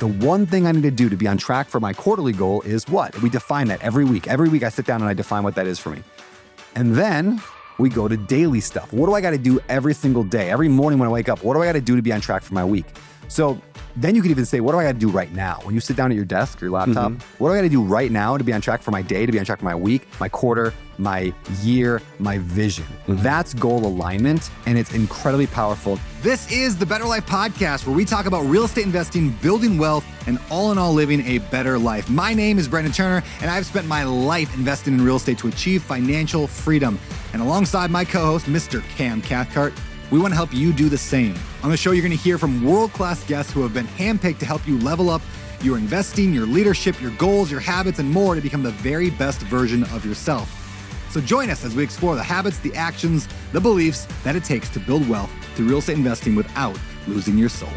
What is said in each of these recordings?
the one thing I need to do to be on track for my quarterly goal is what? We define that every week. Every week I sit down and I define what that is for me. And then we go to daily stuff. What do I got to do every single day? Every morning when I wake up, what do I got to do to be on track for my week? So then you could even say, what do I got to do right now? When you sit down at your desk or your laptop, what do I got to do right now to be on track for my day, to be on track for my week, my quarter, my year, my vision? That's goal alignment, and it's incredibly powerful. This is the Better Life Podcast, where we talk about real estate investing, building wealth, and all in all living a better life. My name is Brandon Turner, and I've spent my life investing in real estate to achieve financial freedom. And alongside my co-host, Mr. Cam Cathcart, we want to help you do the same. On the show, you're going to hear from world-class guests who have been handpicked to help you level up your investing, your leadership, your goals, your habits, and more to become the very best version of yourself. So join us as we explore the habits, the actions, the beliefs that it takes to build wealth through real estate investing without losing your soul.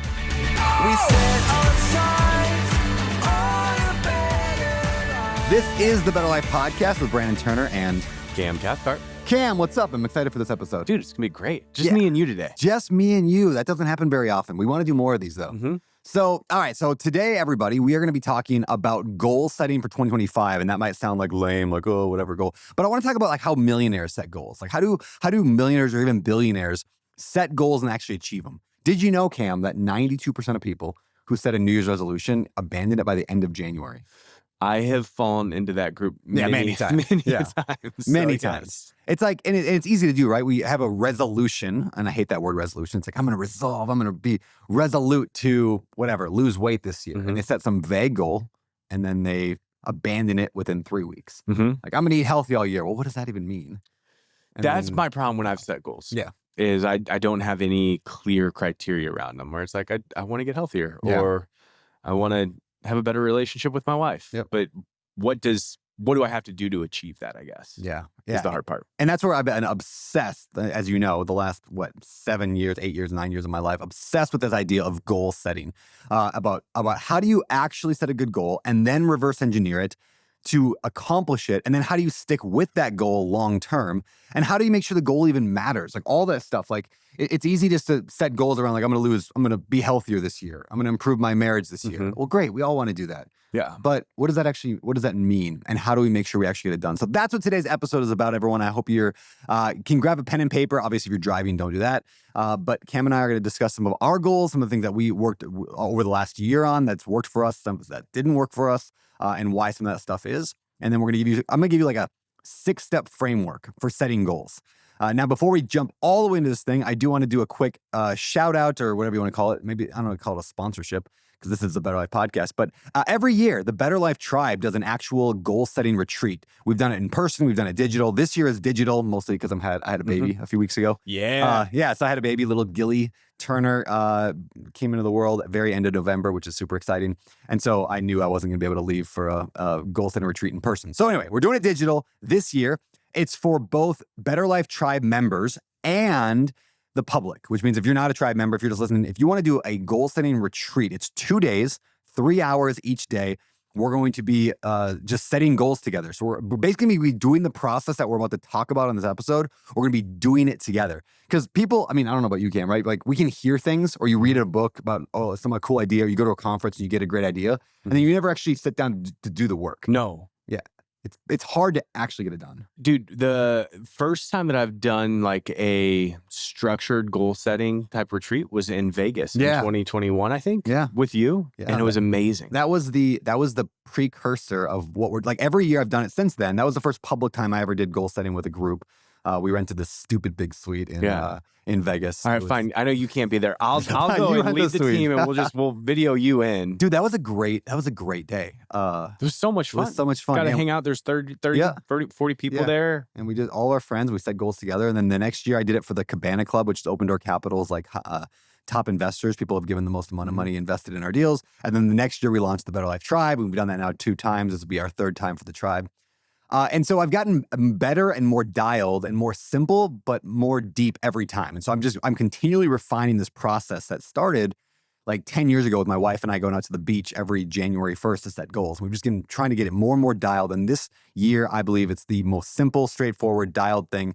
This is the Better Life Podcast with Brandon Turner and Cam Cathcart. Cam, what's up? I'm excited for this episode. Dude, it's going to be great. Just me and you today. Just me and you. That doesn't happen very often. We want to do more of these, though. So, all right. So today, everybody, we are going to be talking about goal setting for 2025. And that might sound like lame, like, oh, whatever goal. But I want to talk about like how millionaires set goals. Like how do millionaires or even billionaires set goals and actually achieve them? Did you know, Cam, that 92% of people who set a New Year's resolution abandoned it by the end of January? I have fallen into that group many times. Many times. It's like, and it's easy to do, right? We have a resolution, and I hate that word resolution. It's like, I'm going to resolve, I'm going to be resolute to whatever, lose weight this year. And they set some vague goal, and then they abandon it within 3 weeks. Like, I'm going to eat healthy all year. Well, what does that even mean? And That's my problem when I've set goals. Yeah. Is I don't have any clear criteria around them, where it's like, I want to get healthier, or I want to have a better relationship with my wife. But what do I have to do to achieve that, I guess? Is the hard part. And that's where I've been obsessed, as you know, the last, 7 years, 8 years, 9 years of my life, obsessed with this idea of goal setting, about how do you actually set a good goal and then reverse engineer it to accomplish it? And then how do you stick with that goal long term? And how do you make sure the goal even matters? Like all that stuff. Like it's easy just to set goals around like, I'm going to be healthier this year. I'm going to improve my marriage this year. Well, great. We all want to do that. Yeah. But what does that mean? And how do we make sure we actually get it done? So that's what today's episode is about, everyone. I hope you can grab a pen and paper. Obviously, if you're driving, don't do that. But Cam and I are going to discuss some of our goals, some of the things that we worked over the last year on that's worked for us, some that didn't work for us, and why some of that stuff is. And then I'm going to give you like a 6-step framework for setting goals. Now, before we jump all the way into this thing, I do want to do a quick shout out, or whatever you want to call it. Maybe I don't want to call it a sponsorship, because this is the Better Life Podcast. But every year, the Better Life Tribe does an actual goal-setting retreat. We've done it in person. We've done it digital. This year is digital, mostly because I had a baby a few weeks ago. So I had a baby, little Gilly Turner, came into the world at the very end of November, which is super exciting. And so I knew I wasn't going to be able to leave for a goal-setting retreat in person. So anyway, we're doing it digital this year. It's for both Better Life Tribe members and the public, which means if you're not a tribe member, if you're just listening, if you want to do a goal-setting retreat, it's 2 days, 3 hours each day. We're going to be just setting goals together. So we're basically going to be doing the process that we're about to talk about in this episode. We're going to be doing it together. Because people, I mean, I don't know about you, Cam, right? Like we can hear things, or you read a book about, some cool idea, or you go to a conference and you get a great idea, and then you never actually sit down to do the work. No. Yeah. It's hard to actually get it done. Dude, the first time that I've done like a structured goal setting type retreat was in Vegas in 2021, I think. With you. And it was amazing. That was the precursor of what we're like. Every year I've done it since then. That was the first public time I ever did goal setting with a group. We rented this stupid big suite in Vegas. All right, fine. I know you can't be there. I'll go and lead the team, and we'll video you in. Dude, that was a great day. It was so much fun. Got to hang out. There's 30, 40 people there. And we did all our friends. We set goals together. And then the next year I did it for the Cabana Club, which is Open Door Capital's like top investors. People have given the most amount of money invested in our deals. And then the next year we launched the Better Life Tribe. We've done that now 2 times. This will be our 3rd time for the tribe. And so I've gotten better and more dialed and more simple, but more deep every time. And so I'm continually refining this process that started like 10 years ago with my wife and I going out to the beach every January 1st to set goals. We've just been trying to get it more and more dialed. And this year, I believe it's the most simple, straightforward, dialed thing.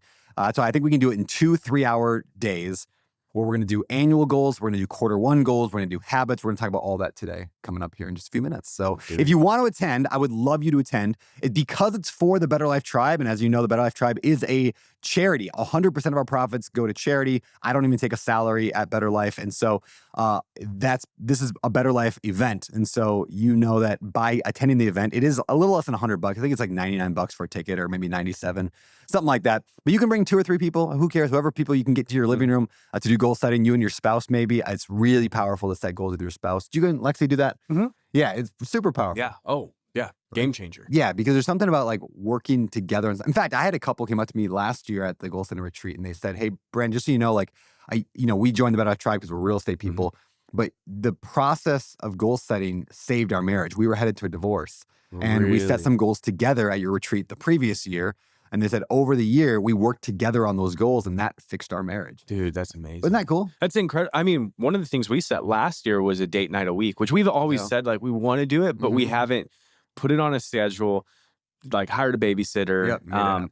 So I think we can do it in 2 3-hour days. where we're going to do annual goals. We're going to do Q1 goals. We're going to do habits. We're going to talk about all that today coming up here in just a few minutes. So if you want to attend, I would love you to attend. Because it's for the Better Life Tribe. And as you know, the Better Life Tribe is a charity. 100% of our profits go to charity. I don't even take a salary at Better Life. And so this is a Better Life event. And so you know that by attending the event, it is a little less than $100. I think it's like $99 for a ticket, or maybe 97, something like that. But you can bring 2 or 3 people. Who cares? Whoever people you can get to your living room to do goal setting, you and your spouse maybe. It's really powerful to set goals with your spouse. Do you and Lexi do that? Mm-hmm. Yeah, it's super powerful. Yeah. Oh, yeah. Game changer. Yeah, because there's something about like working together. In fact, I had a couple came up to me last year at the Goal Setting Retreat, and they said, "Hey, Brent, just so you know, like we joined the Better Life Tribe because we're real estate people, but the process of goal setting saved our marriage. We were headed to a divorce, and we set some goals together at your retreat the previous year." And they said over the year, we worked together on those goals, and that fixed our marriage. Dude, that's amazing. Isn't that cool? That's incredible. I mean, one of the things we set last year was a date night a week, which we've always said, like, we want to do it, but we haven't put it on a schedule, like hired a babysitter.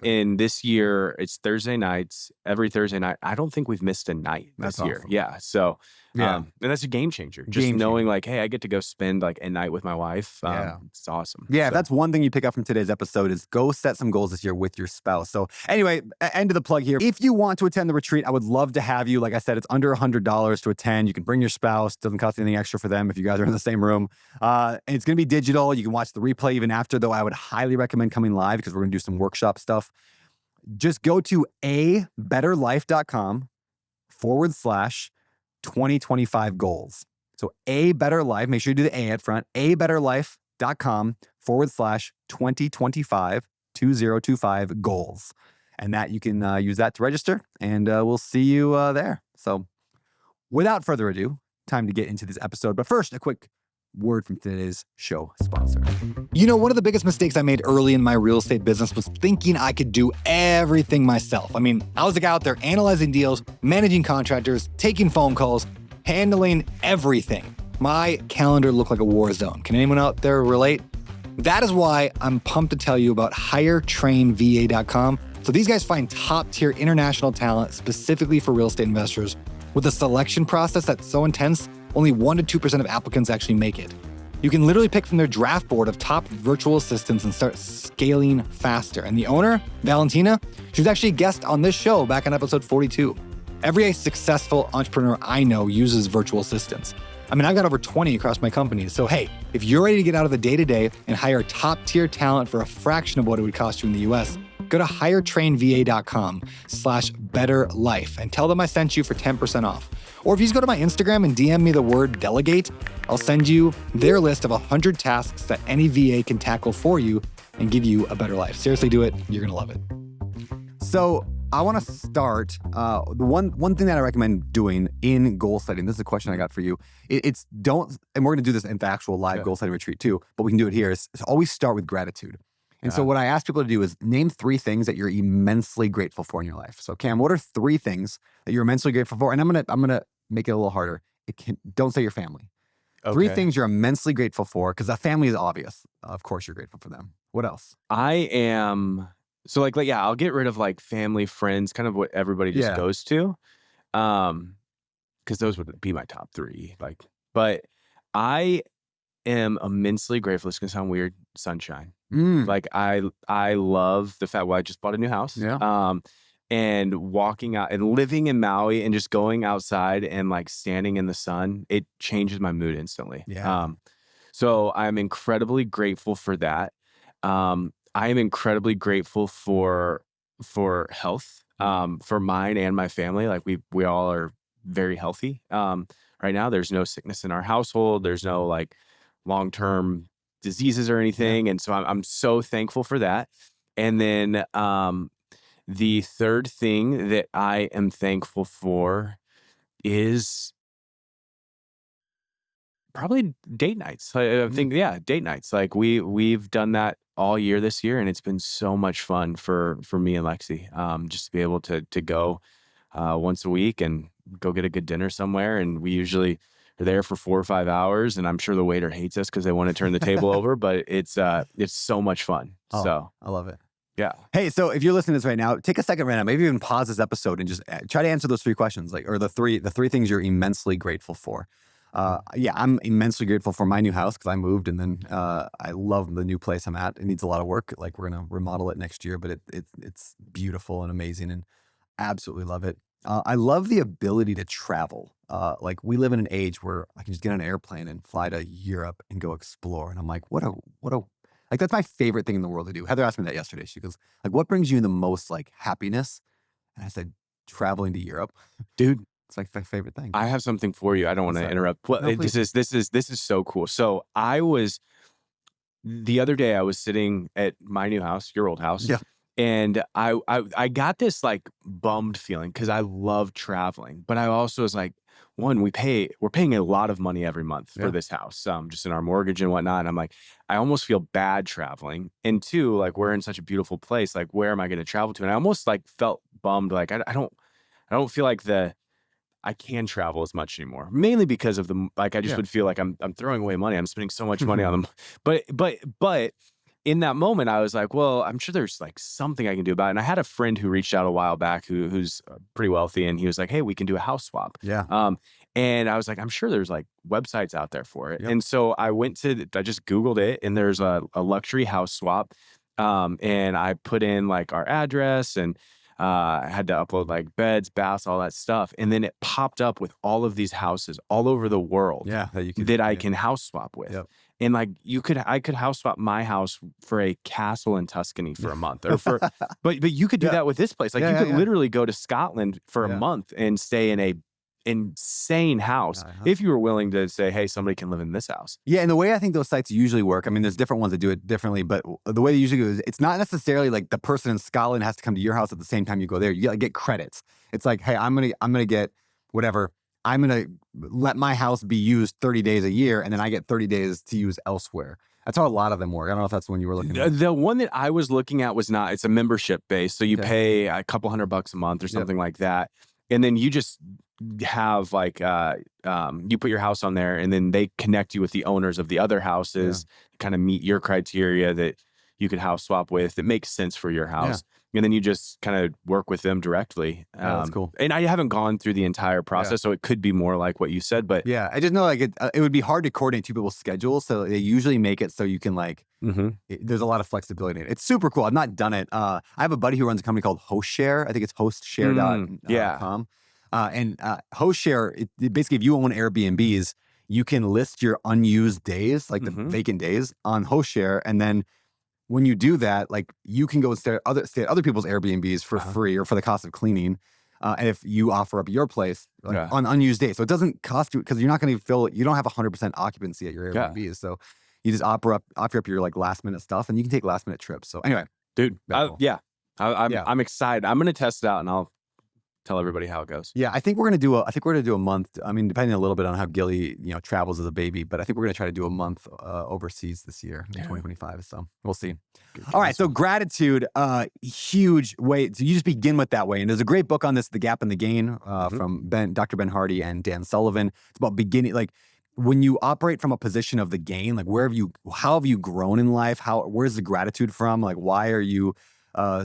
And this year, it's Thursday nights, every Thursday night. I don't think we've missed a night this year. Awesome. Yeah. So, and that's a game changer. Just knowing like, hey, I get to go spend like a night with my wife. It's awesome. Yeah, so. If that's one thing you pick up from today's episode is go set some goals this year with your spouse. So anyway, end of the plug here. If you want to attend the retreat, I would love to have you. Like I said, it's under $100 to attend. You can bring your spouse. Doesn't cost anything extra for them if you guys are in the same room. And it's going to be digital. You can watch the replay even after, though I would highly recommend coming live because we're going to do some workshop stuff. Just go to abetterlife.com/2025 goals. So A Better Life, make sure you do the A at front, abetterlife.com/2025 goals. And that you can use that to register, and we'll see you there. So without further ado, time to get into this episode. But first, a quick word from today's show sponsor. You know, one of the biggest mistakes I made early in my real estate business was thinking I could do everything myself. I mean, I was the guy out there analyzing deals, managing contractors, taking phone calls, handling everything. My calendar looked like a war zone. Can anyone out there relate? That is why I'm pumped to tell you about HireTrainVA.com. So these guys find top-tier international talent specifically for real estate investors with a selection process that's so intense, only 1% to 2% of applicants actually make it. You can literally pick from their draft board of top virtual assistants and start scaling faster. And the owner, Valentina, she was actually a guest on this show back in episode 42. Every successful entrepreneur I know uses virtual assistants. I mean, I've got over 20 across my company. So hey, if you're ready to get out of the day-to-day and hire top-tier talent for a fraction of what it would cost you in the US, go to HireTrainVA.com/betterlife and tell them I sent you for 10% off. Or if you just go to my Instagram and DM me the word delegate, I'll send you their list of 100 tasks that any VA can tackle for you and give you a better life. Seriously, do it. You're going to love it. So I want to start, the one thing that I recommend doing in goal setting, this is a question I got for you, and we're going to do this in the actual live goal setting retreat too, but we can do it here, is always start with gratitude. And so what I ask people to do is name 3 things that you're immensely grateful for in your life. So Cam, what are 3 things that you're immensely grateful for? And I'm gonna make it a little harder. Don't say your family. Okay. 3 things you're immensely grateful for, because a family is obvious. Of course you're grateful for them. What else? I am... So like, I'll get rid of like family, friends, kind of what everybody just goes to. Because those would be my top 3. But I am immensely grateful. It's gonna sound weird. Sunshine. Like I love the fact, I just bought a new house. And walking out and living in Maui and just going outside and like standing in the sun, it changes my mood instantly. So I'm incredibly grateful for that. I am incredibly grateful for health, for mine and my family. Like we all are very healthy. Right now, there's no sickness in our household. There's no like long-term diseases or anything. And so I'm so thankful for that. And then the third thing that I am thankful for is probably date nights. I think, date nights. Like we've done that all year this year, and it's been so much fun for me and Lexi. Just to be able to go once a week and go get a good dinner somewhere. And we usually are there for 4 or 5 hours, and I'm sure the waiter hates us because they want to turn the table over, but it's so much fun. So I love it. Yeah. Hey, so if you're listening to this right now, take a second right now, maybe even pause this episode and just try to answer those 3 questions, like, or the three things you're immensely grateful for. Yeah, I'm immensely grateful for my new house because I moved, and then I love the new place I'm at. It needs a lot of work. Like, we're gonna remodel it next year, but it's beautiful and amazing, and absolutely love it. I love the ability to travel. Like, we live in an age where I can just get on an airplane and fly to Europe and go explore, and I'm like, what a like, that's my favorite thing in the world to do. Heather asked me that yesterday. She goes, like, what brings you the most, like, happiness? And I said, traveling to Europe. Dude, it's like my favorite thing. I have something for you. I don't want to interrupt. Well, No, this is so cool. So the other day I was sitting at my new house, your old house. Yeah. And I got this like bummed feeling because I love traveling, but I also was like, one, we're paying a lot of money every month for this house, just in our mortgage and whatnot. And I'm like, I almost feel bad traveling. And 2, like, we're in such a beautiful place. Like, where am I going to travel to? And I almost like felt bummed. Like, I don't feel like I can travel as much anymore, mainly because of I just would feel like I'm throwing away money. I'm spending so much money on them. But in that moment, I was like, well, I'm sure there's like something I can do about it. And I had a friend who reached out a while back who's pretty wealthy, and he was like, hey, we can do a house swap. Yeah. And I was like, I'm sure there's like websites out there for it. Yep. And so I just Googled it, and there's a luxury house swap. And I put in like our address, and I had to upload like beds, baths, all that stuff. And then it popped up with all of these houses all over the world that I can house swap with. Yep. And like I could house swap my house for a castle in Tuscany for a month, or for, but you could do that with this place. Like, you could literally go to Scotland for a month and stay in a insane house if you were willing to say, hey, somebody can live in this house. Yeah, and the way I think those sites usually work, I mean, there's different ones that do it differently, but the way they usually go is it's not necessarily like the person in Scotland has to come to your house at the same time you go there. You get credits. It's like, hey, I'm gonna get whatever. I'm gonna let my house be used 30 days a year, and then I get 30 days to use elsewhere. That's how a lot of them work. I don't know if that's the one you were looking at. The one that I was looking at was not. It's a membership base, so you pay a couple $100 a month or something like that, and then you just have like you put your house on there, and then they connect you with the owners of the other houses, kind of meet your criteria that you could house swap with that makes sense for your house. And then you just kind of work with them directly. That's cool. And I haven't gone through the entire process, so it could be more like what you said. But I just know like it would be hard to coordinate 2 people's schedules, so they usually make it so you can like there's a lot of flexibility in it. It's super cool. I've not done it. I have a buddy who runs a company called HostShare. I think it's hostshare.com. And HostShare, basically, if you own Airbnbs, you can list your unused days, like the vacant days, on HostShare, and then when you do that, like, you can go and stay at other people's Airbnbs for free or for the cost of cleaning. And if you offer up your place on unused days, so it doesn't cost you, because you're not going to you don't have 100% occupancy at your Airbnbs. So you just offer up your like last minute stuff, and you can take last minute trips. So anyway, dude, cool. I'm excited. I'm going to test it out, and I'll tell everybody how it goes. Yeah, I think we're gonna do a month. I mean, depending a little bit on how Gilly, travels as a baby, but I think we're gonna try to do a month overseas this year in 2025. So we'll see. All right, so gratitude, huge way. So you just begin with that way, and there's a great book on this, The Gap and the Gain, from Dr. Ben Hardy and Dan Sullivan. It's about beginning, like, when you operate from a position of the gain, like, how have you grown in life? Where's the gratitude from? Like, why are you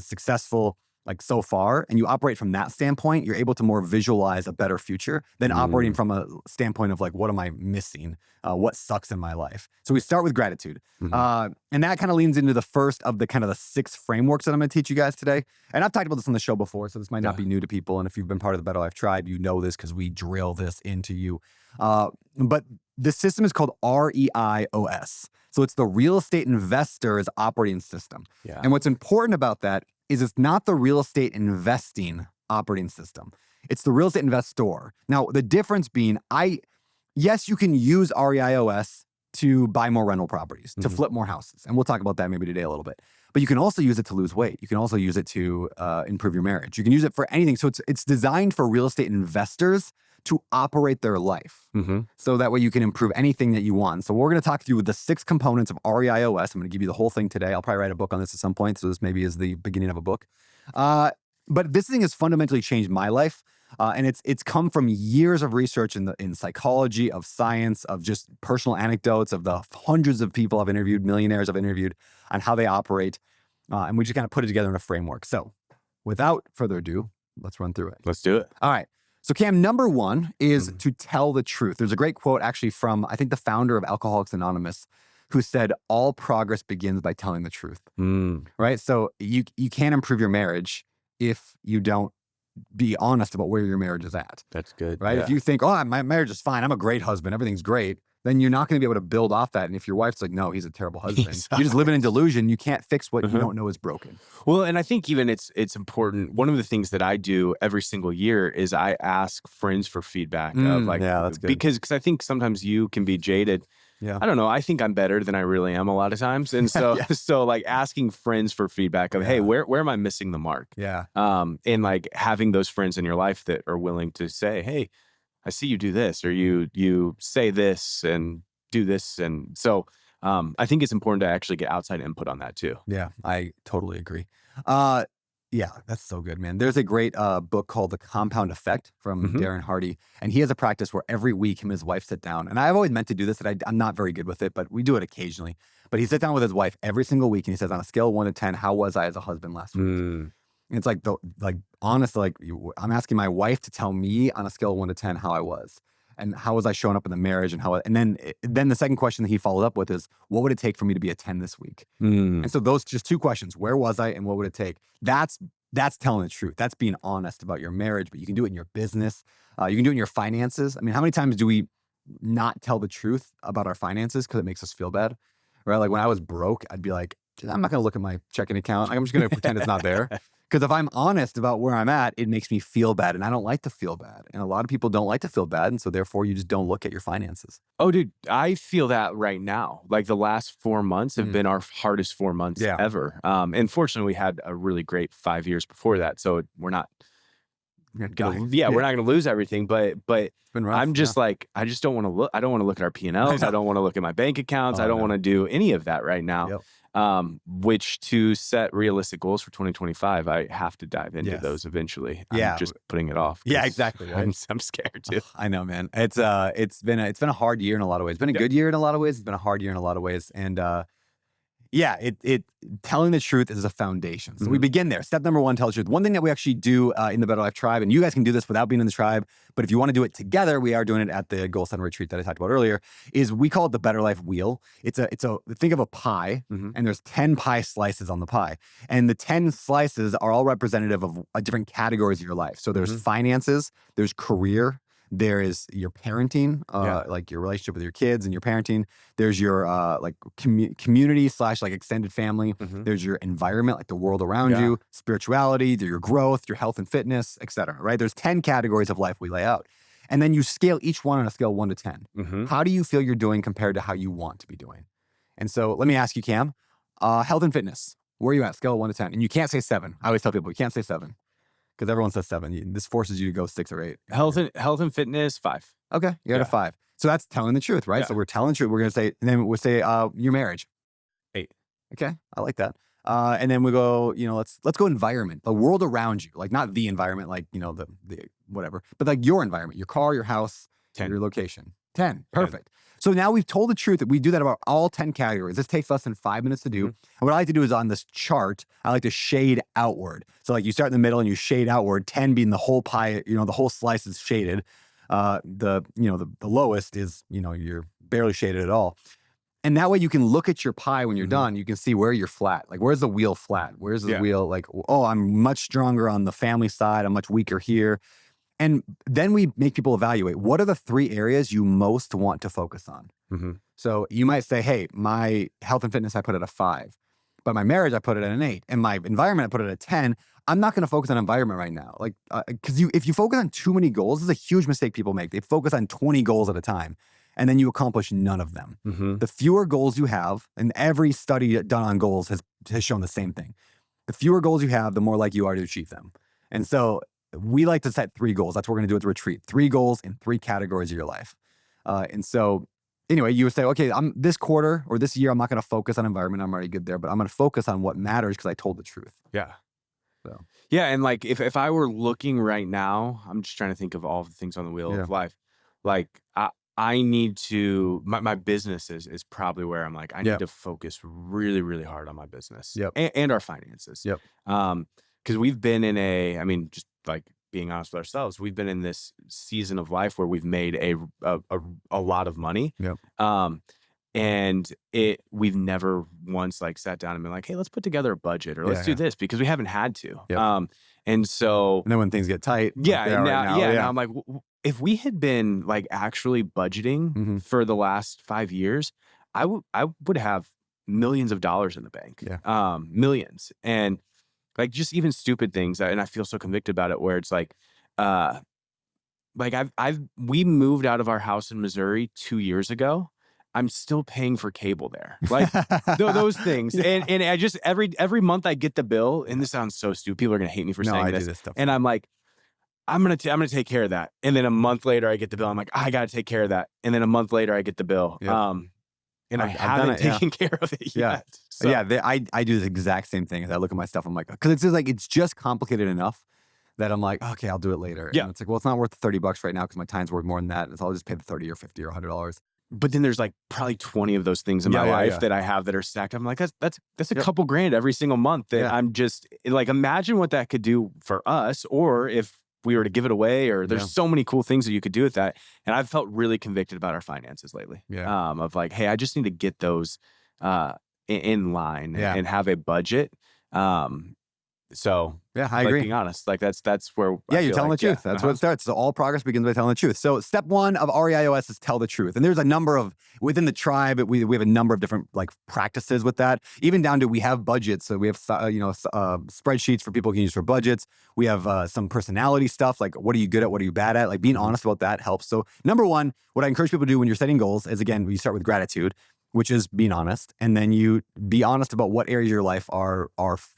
successful, like, so far, and you operate from that standpoint, you're able to more visualize a better future than operating from a standpoint of like, what am I missing? What sucks in my life? So we start with gratitude. And that kind of leans into the first of the kind of the 6 frameworks that I'm going to teach you guys today. And I've talked about this on the show before, so this might not be new to people. And if you've been part of the Better Life Tribe, you know this because we drill this into you. But the system is called REIOS. So it's the Real Estate Investor's Operating System. And what's important about that is it's not the real estate investing operating system. It's the real estate investor. Now, the difference being, yes, you can use REIOS to buy more rental properties, to flip more houses. And we'll talk about that maybe today a little bit. But you can also use it to lose weight. You can also use it to improve your marriage. You can use it for anything. So it's designed for real estate investors to operate their life. So that way you can improve anything that you want. So we're going to talk through the 6 components of REIOS. I'm going to give you the whole thing today. I'll probably write a book on this at some point. So this maybe is the beginning of a book. But this thing has fundamentally changed my life. And it's come from years of research in psychology, of science, of just personal anecdotes, of the hundreds of people I've interviewed, millionaires I've interviewed, on how they operate. And we just kind of put it together in a framework. So without further ado, let's run through it. Let's do it. All right. So Cam, number one is to tell the truth. There's a great quote actually from, I think, the founder of Alcoholics Anonymous, who said, all progress begins by telling the truth. Right? So you can't improve your marriage if you don't be honest about where your marriage is at. That's good. Right? Yeah. If you think, oh, my marriage is fine, I'm a great husband, everything's great, then you're not going to be able to build off that. And if your wife's like, no, he's a terrible husband, you're just living in delusion. You can't fix what you don't know is broken. Well, and I think even it's important. One of the things that I do every single year is I ask friends for feedback of like, that's good. Because I think sometimes you can be jaded. Yeah. I don't know. I think I'm better than I really am a lot of times. And so, so like asking friends for feedback of, hey, where am I missing the mark? Yeah. And like having those friends in your life that are willing to say, hey, I see you do this, or you say this and do this. And so I think it's important to actually get outside input on that too. Yeah, I totally agree. Yeah, that's so good, man. There's a great book called The Compound Effect from Darren Hardy. And he has a practice where every week him and his wife sit down. And I've always meant to do this, and I'm not very good with it, but we do it occasionally. But he sits down with his wife every single week and he says, on a scale of 1 to 10, how was I as a husband last week? And it's like, honestly, I'm asking my wife to tell me on a scale of 1 to 10 how I was. And how was I showing up in the marriage? And then the second question that he followed up with is, what would it take for me to be a 10 this week? And so those just two questions, where was I and what would it take? That's telling the truth. That's being honest about your marriage, but you can do it in your business. You can do it in your finances. I mean, how many times do we not tell the truth about our finances because it makes us feel bad? Right? Like when I was broke, I'd be like, I'm not going to look at my checking account. I'm just going to pretend it's not there. Because if I'm honest about where I'm at, it makes me feel bad. And I don't like to feel bad. And a lot of people don't like to feel bad. And so therefore, you just don't look at your finances. Oh, dude, I feel that right now. Like the last 4 months have been our hardest 4 months ever. And fortunately, we had a really great 5 years before that. So we're not, we're not going to lose everything. But it's been rough, I'm just like, I just don't want to look. I don't want to look at our P&Ls. I don't want to look at my bank accounts. I don't want to do any of that right now. Which to set realistic goals for 2025, I have to dive into those eventually. I'm just putting it off. Yeah, exactly. Right? I'm scared too. I know, man. It's been a hard year in a lot of ways. It's been a good year in a lot of ways. It's been a hard year in a lot of ways. And telling the truth is a foundation. So we begin there. Step number 1, tell the truth. One thing that we actually do in the Better Life Tribe, and you guys can do this without being in the tribe, but if you want to do it together, we are doing it at the Goal Center retreat that I talked about earlier, is we call it the Better Life Wheel. It's a think of a pie, and there's 10 pie slices on the pie. And the 10 slices are all representative of different categories of your life. So there's finances, there's career, there is your parenting, like your relationship with your kids and your parenting. There's your community / like extended family. There's your environment, like the world around you, spirituality, your growth, your health and fitness, etc. Right? There's 10 categories of life we lay out. And then you scale each one on a scale of 1 to 10. How do you feel you're doing compared to how you want to be doing? And so let me ask you, Cam, health and fitness, where are you at? Scale of 1 to 10. And you can't say 7. I always tell people, you can't say 7. Because everyone says 7. This forces you to go 6 or 8. Health and fitness, 5. Okay, you're at a 5. So that's telling the truth, right? So we're telling the truth. We're going to say, and then we'll say your marriage. 8. Okay, I like that. And then we go, let's go environment, the world around you, like not the environment, like the whatever, but like your environment, your car, your house, 10. Your location. 10, perfect. 10. So now we've told the truth that we do that about all 10 categories. This takes less than 5 minutes to do. And what I like to do is on this chart, I like to shade outward. So like you start in the middle and you shade outward, 10 being the whole pie, the whole slice is shaded. The lowest is, you're barely shaded at all. And that way you can look at your pie when you're done. You can see where you're flat. Like, where's the wheel flat? Where's the wheel like, oh, I'm much stronger on the family side. I'm much weaker here. And then we make people evaluate, what are the 3 areas you most want to focus on? So you might say, hey, my health and fitness, I put at a 5. But my marriage, I put it at an 8. And my environment, I put it at a 10. I'm not going to focus on environment right now. Like, because if you focus on too many goals, this is a huge mistake people make. They focus on 20 goals at a time, and then you accomplish none of them. The fewer goals you have, and every study done on goals has shown the same thing. The fewer goals you have, the more likely you are to achieve them. And so we like to set 3 goals. That's what we're going to do at the retreat. 3 goals in 3 categories of your life. And so anyway, you would say, okay, this quarter or this year, I'm not going to focus on environment. I'm already good there, but I'm going to focus on what matters because I told the truth. Yeah. So. Yeah. And like, if I were looking right now, I'm just trying to think of all the things on the wheel of life. Like I need to, my business is probably where I'm like, I need to focus really, really hard on my business and our finances. Because we've been in I mean, just like being honest with ourselves, we've been in this season of life where we've made a lot of money. And we've never once like sat down and been like, hey, let's put together a budget or let's do this, because we haven't had to. And so, and then when things get tight, now I'm like, if we had been like actually budgeting for the last 5 years, I would have millions of dollars in the bank, millions. And like just even stupid things. And I feel so convicted about it, where it's like we moved out of our house in Missouri 2 years ago. I'm still paying for cable there, like those things. And I just every month I get the bill, and this sounds so stupid. People are gonna hate me for saying this. Stuff. And I'm like, I'm gonna take care of that. And then a month later I get the bill. I'm like, I gotta take care of that. And then a month later I get the bill. And I haven't taken care of it yet. So. I do the exact same thing. As I look at my stuff, I'm like, because it's just like, it's just complicated enough that I'm like, okay, I'll do it later. And it's like, well, it's not worth the $30 right now because my time's worth more than that. And so I'll just pay the 30 or 50 or $100. But then there's like probably 20 of those things in my life that I have that are stacked. I'm like, that's a couple grand every single month that I'm just like, imagine what that could do for us, or if we were to give it away, or there's so many cool things that you could do with that. And I've felt really convicted about our finances lately. Of like, hey, I just need to get those in line and have a budget. So I agree. Being honest, like that's where you're telling the truth. That's what it starts. So all progress begins by telling the truth. So step one of REIOS is tell the truth. And there's a number of, within the tribe, we have a number of different like practices with that, even down to we have budgets. So we have spreadsheets for people who can use for budgets. We have some personality stuff, like what are you good at, what are you bad at? Like being honest about that helps. So number one, what I encourage people to do when you're setting goals is, again, you start with gratitude, which is being honest. And then you be honest about what areas of your life are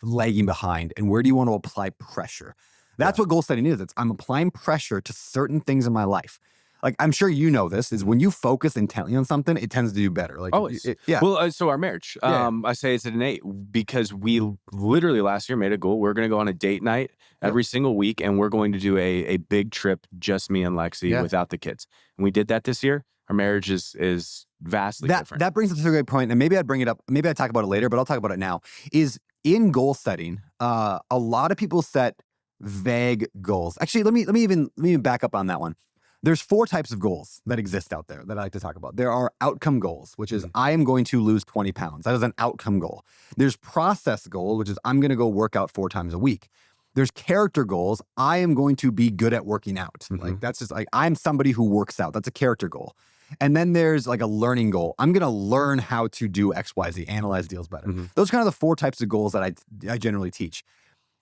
lagging behind and where do you want to apply pressure. That's what goal setting is. I'm applying pressure to certain things in my life. Like, I'm sure you know this, is when you focus intently on something, it tends to do better. Like, always. Well, so our marriage, I say it's at an 8 because we literally last year made a goal. We're going to go on a date night every single week, and we're going to do a big trip, just me and Lexi, without the kids. And we did that this year. Our marriage is vastly different. That brings us to a great point, and maybe I'd bring it up. Maybe I'd talk about it later, but I'll talk about it now. Is in goal setting, a lot of people set vague goals. Actually, let me even back up on that one. There's 4 types of goals that exist out there that I like to talk about. There are outcome goals, which is I am going to lose 20 pounds. That is an outcome goal. There's process goal, which is I'm going to go work out 4 times a week. There's character goals. I am going to be good at working out. Like that's just like, I'm somebody who works out. That's a character goal. And then there's like a learning goal. I'm going to learn how to do X, Y, Z, analyze deals better. Those are kind of the 4 types of goals that I generally teach.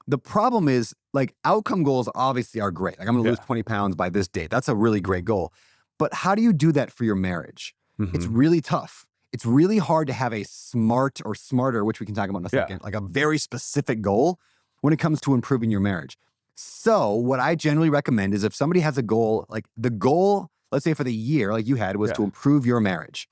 The problem is, like, outcome goals obviously are great. Like, I'm going to lose 20 pounds by this date. That's a really great goal. But how do you do that for your marriage? It's really tough. It's really hard to have a smart or smarter, which we can talk about in a second, like a very specific goal when it comes to improving your marriage. So what I generally recommend is if somebody has a goal, like the goal, let's say for the year, like you had, was to improve your marriage.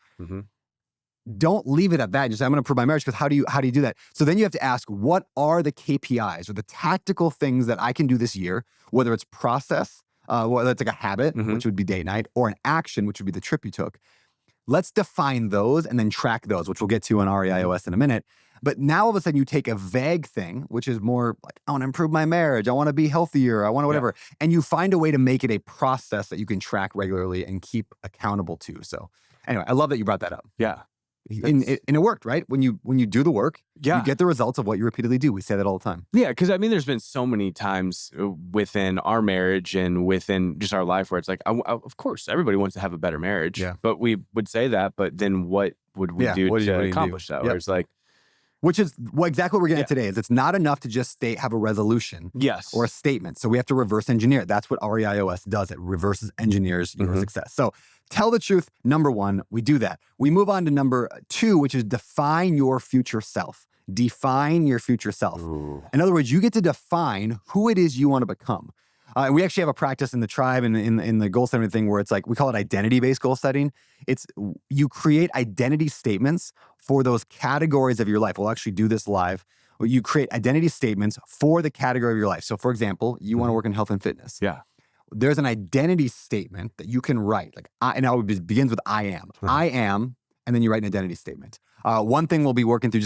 Don't leave it at that. Just say, I'm going to improve my marriage, because how do you do that? So then you have to ask, what are the KPIs or the tactical things that I can do this year, whether it's process, whether it's like a habit, which would be date night, or an action, which would be the trip you took. Let's define those and then track those, which we'll get to on REIOS in a minute. But now all of a sudden you take a vague thing, which is more like, I want to improve my marriage, I want to be healthier, I want to whatever, and you find a way to make it a process that you can track regularly and keep accountable to. So anyway, I love that you brought that up. And it worked, right? When you do the work, you get the results of what you repeatedly do. We say that all the time. Yeah, because I mean, there's been so many times within our marriage and within just our life where it's like, of course, everybody wants to have a better marriage. But we would say that, but then what would we do to accomplish that? Where it's like, which is exactly what we're getting at today. Is it's not enough to just have a resolution or a statement. So we have to reverse engineer it. That's what REIOS does. It reverses engineers your success. So tell the truth. Number 1, we do that. We move on to number 2, which is define your future self. Define your future self. In other words, you get to define who it is you want to become. And we actually have a practice in the tribe and in the goal setting thing where it's like, we call it identity-based goal setting. It's you create identity statements for those categories of your life. We'll actually do this live. You create identity statements for the category of your life. So for example, you want to work in health and fitness. there's an identity statement that you can write. Like, and it begins with I am. I am, and then you write an identity statement. One thing we'll be working through,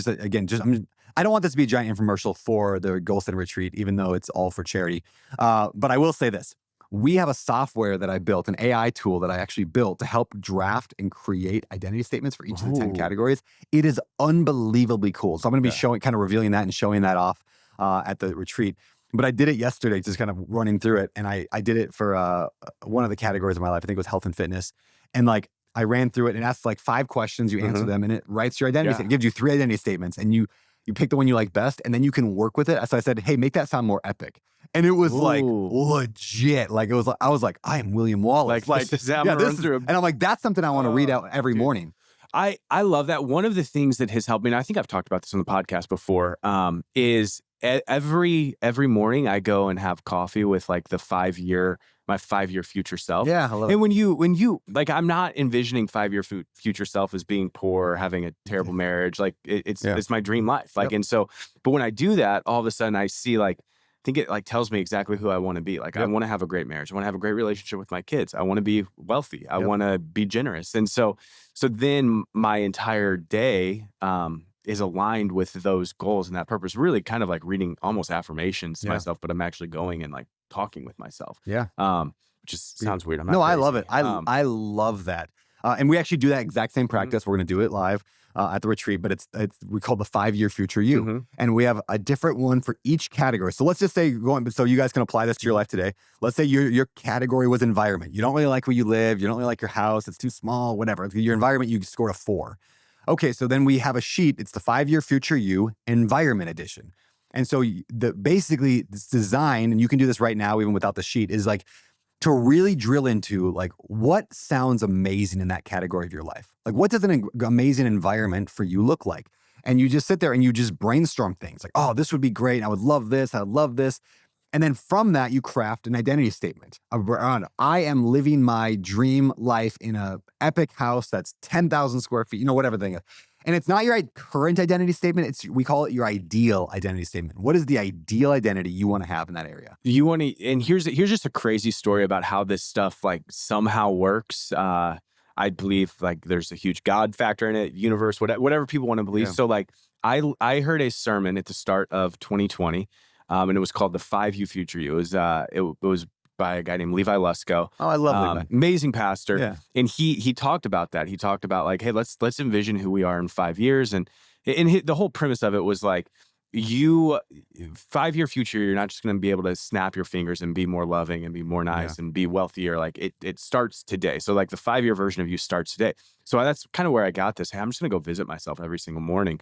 I don't want this to be a giant infomercial for the Goal Setting Retreat, even though it's all for charity. But I will say this. We have a software that I built, an AI tool that I actually built to help draft and create identity statements for each of the 10 categories. It is unbelievably cool. So I'm going to be kind of revealing that and showing that off at the retreat. But I did it yesterday, just kind of running through it. And I did it for one of the categories of my life. I think it was health and fitness. And like, I ran through it and asked like 5 questions. You answer them and it writes your identity statement. It gives you 3 identity statements and you pick the one you like best and then you can work with it. So I said, hey, make that sound more epic. And it was like legit. Like it was, I was like, I am William Wallace. Like this is, and I'm like, that's something I want to read out every morning. I love that. One of the things that has helped me, and I think I've talked about this on the podcast before, is every morning I go and have coffee with like my 5-year future self. Yeah, I love it. And when you like, I'm not envisioning 5-year future self as being poor, having a terrible marriage. Like it's my dream life. Like, and so, but when I do that, all of a sudden I see like, I think it like tells me exactly who I want to be. Like, I want to have a great marriage. I want to have a great relationship with my kids. I want to be wealthy. I want to be generous. And so then my entire day, is aligned with those goals and that purpose, really kind of like reading almost affirmations to myself, but I'm actually going and like talking with myself. Yeah. Which just sounds weird. I'm not No, crazy. I love it. I love that. And we actually do that exact same practice. We're going to do it live at the retreat, but we call the 5-year future you. And we have a different one for each category. So let's just say, so you guys can apply this to your life today. Let's say your category was environment. You don't really like where you live. You don't really like your house. It's too small, whatever. Your environment, you scored a 4. Okay, so then we have a sheet. It's the 5-year future you environment edition. And so basically this design, and you can do this right now even without the sheet, is like to really drill into like what sounds amazing in that category of your life. Like what does an amazing environment for you look like? And you just sit there and you just brainstorm things like, oh, this would be great. I would love this. I would love this. And then from that, you craft an identity statement around, I am living my dream life in a epic house that's 10,000 square feet, whatever the thing is. And it's not your current identity statement. We call it your ideal identity statement. What is the ideal identity you want to have in that area? You want to, and here's just a crazy story about how this stuff like somehow works. I believe like there's a huge God factor in it, universe, whatever people want to believe. So like I heard a sermon at the start of 2020. And it was called the 5-year future you. It was by a guy named Levi Lusko. Oh, I love Levi. Amazing pastor. Yeah. And he talked about that. He talked about like, hey, let's envision who we are in 5 years. And the whole premise of it was like, 5-year future, you're not just going to be able to snap your fingers and be more loving and be more nice and be wealthier. Like it starts today. So like the 5-year version of you starts today. So that's kind of where I got this. Hey, I'm just going to go visit myself every single morning.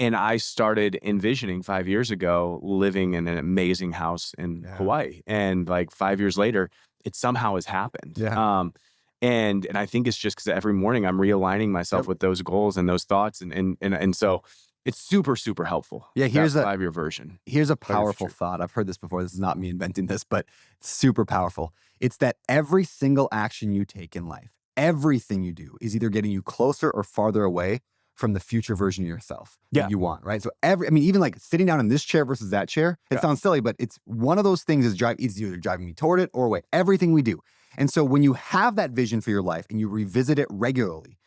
And I started envisioning 5 years ago living in an amazing house in Hawaii. And like 5 years later, it somehow has happened. Yeah. And I think it's just because every morning I'm realigning myself with those goals and those thoughts. And so it's super, super helpful. Yeah, here's a 5-year version. Here's a powerful thought. I've heard this before. This is not me inventing this, but it's super powerful. It's that every single action you take in life, everything you do is either getting you closer or farther away from the future version of yourself that you want, right? So even like sitting down in this chair versus that chair, it sounds silly, but it's one of those things is either driving me toward it or away. Everything we do. And so when you have that vision for your life and you revisit it regularly,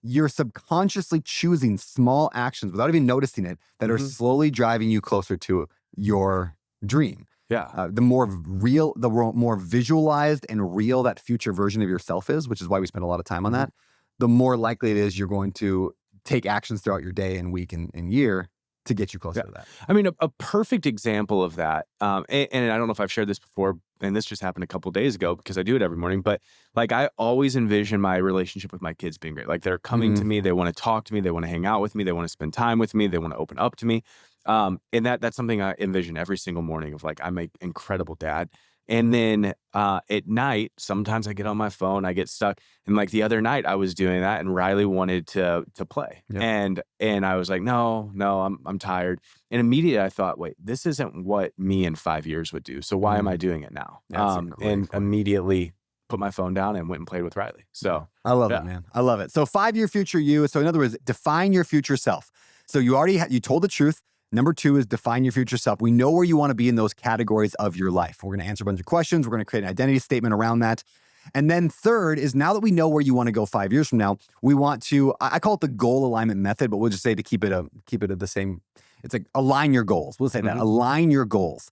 you're subconsciously choosing small actions without even noticing it that are slowly driving you closer to your dream. Yeah. The more more visualized and real that future version of yourself is, which is why we spend a lot of time on that, the more likely it is you're going to take actions throughout your day and week and year to get you closer to that. I mean, a perfect example of that, and I don't know if I've shared this before, and this just happened a couple of days ago because I do it every morning, but like I always envision my relationship with my kids being great. Like they're coming to me, they want to talk to me, they want to hang out with me, they want to spend time with me, they want to open up to me. And that's something I envision every single morning of like, I'm an incredible dad. And then at night, sometimes I get on my phone, I get stuck. And like the other night I was doing that and Riley wanted to play. Yep. And I was like, no, I'm tired. And immediately I thought, wait, this isn't what me in 5 years would do. So why am I doing it now? And immediately put my phone down and went and played with Riley. So I love it, man. I love it. So 5-year future you. So in other words, define your future self. So you told the truth. Number 2 is define your future self. We know where you want to be in those categories of your life. We're going to answer a bunch of questions. We're going to create an identity statement around that. And then third is, now that we know where you want to go 5 years from now, we want to, I call it the goal alignment method, but we'll just say to keep it at the same, it's like align your goals. We'll say that, align your goals.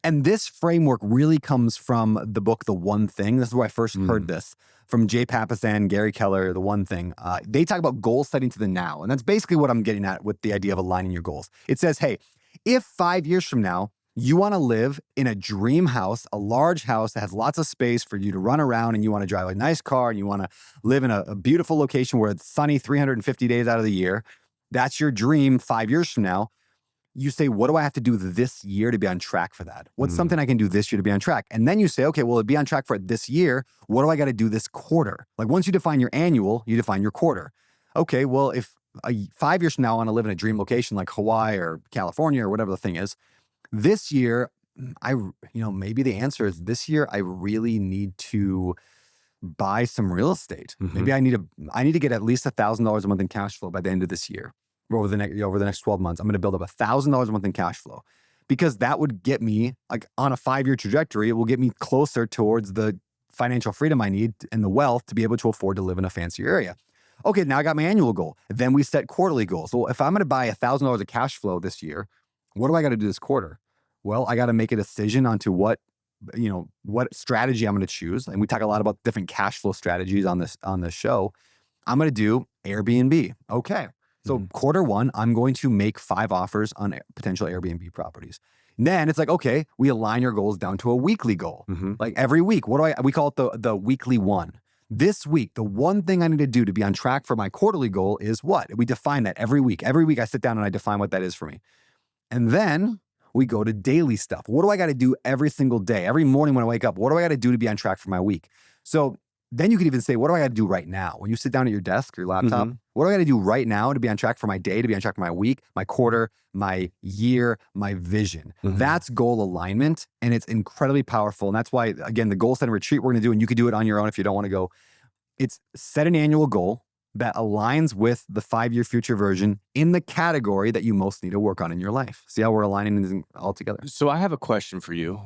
And this framework really comes from the book, The One Thing. This is where I first heard this, from Jay Papasan, Gary Keller, The One Thing. They talk about goal setting to the now. And that's basically what I'm getting at with the idea of aligning your goals. It says, hey, if 5 years from now, you want to live in a dream house, a large house that has lots of space for you to run around, and you want to drive a nice car, and you want to live in a beautiful location where it's sunny 350 days out of the year, that's your dream 5 years from now. You say, what do I have to do this year to be on track for that? What's something I can do this year to be on track? And then you say, okay, well, to be on track for it this year, what do I got to do this quarter? Like, once you define your annual, you define your quarter. Okay, well, if 5 years from now I want to live in a dream location like Hawaii or California or whatever the thing is, this year, maybe the answer is this year I really need to buy some real estate. Maybe I need to get at least $1,000 a month in cash flow by the end of this year. Over the next 12 months, I'm going to build up $1,000 a month in cash flow, because that would get me, like, on a 5-year trajectory. It will get me closer towards the financial freedom I need and the wealth to be able to afford to live in a fancier area. Okay, now I got my annual goal. Then we set quarterly goals. Well, if I'm going to buy $1,000 of cash flow this year, what do I got to do this quarter? Well, I got to make a decision onto what strategy I'm going to choose. And we talk a lot about different cash flow strategies on this show. I'm going to do Airbnb. Okay. So quarter 1, I'm going to make 5 offers on potential Airbnb properties. And then it's like, okay, we align your goals down to a weekly goal. Like, every week, we call it the weekly one. This week, the one thing I need to do to be on track for my quarterly goal is what? We define that every week. Every week I sit down and I define what that is for me. And then we go to daily stuff. What do I got to do every single day? Every morning when I wake up, what do I got to do to be on track for my week? So then you could even say, what do I got to do right now? When you sit down at your desk, your laptop, what do I got to do right now to be on track for my day, to be on track for my week, my quarter, my year, my vision? That's goal alignment, and it's incredibly powerful. And that's why, again, the goal setting retreat we're going to do, and you could do it on your own if you don't want to go, it's set an annual goal that aligns with the 5-year future version in the category that you most need to work on in your life. See how we're aligning these all together? So I have a question for you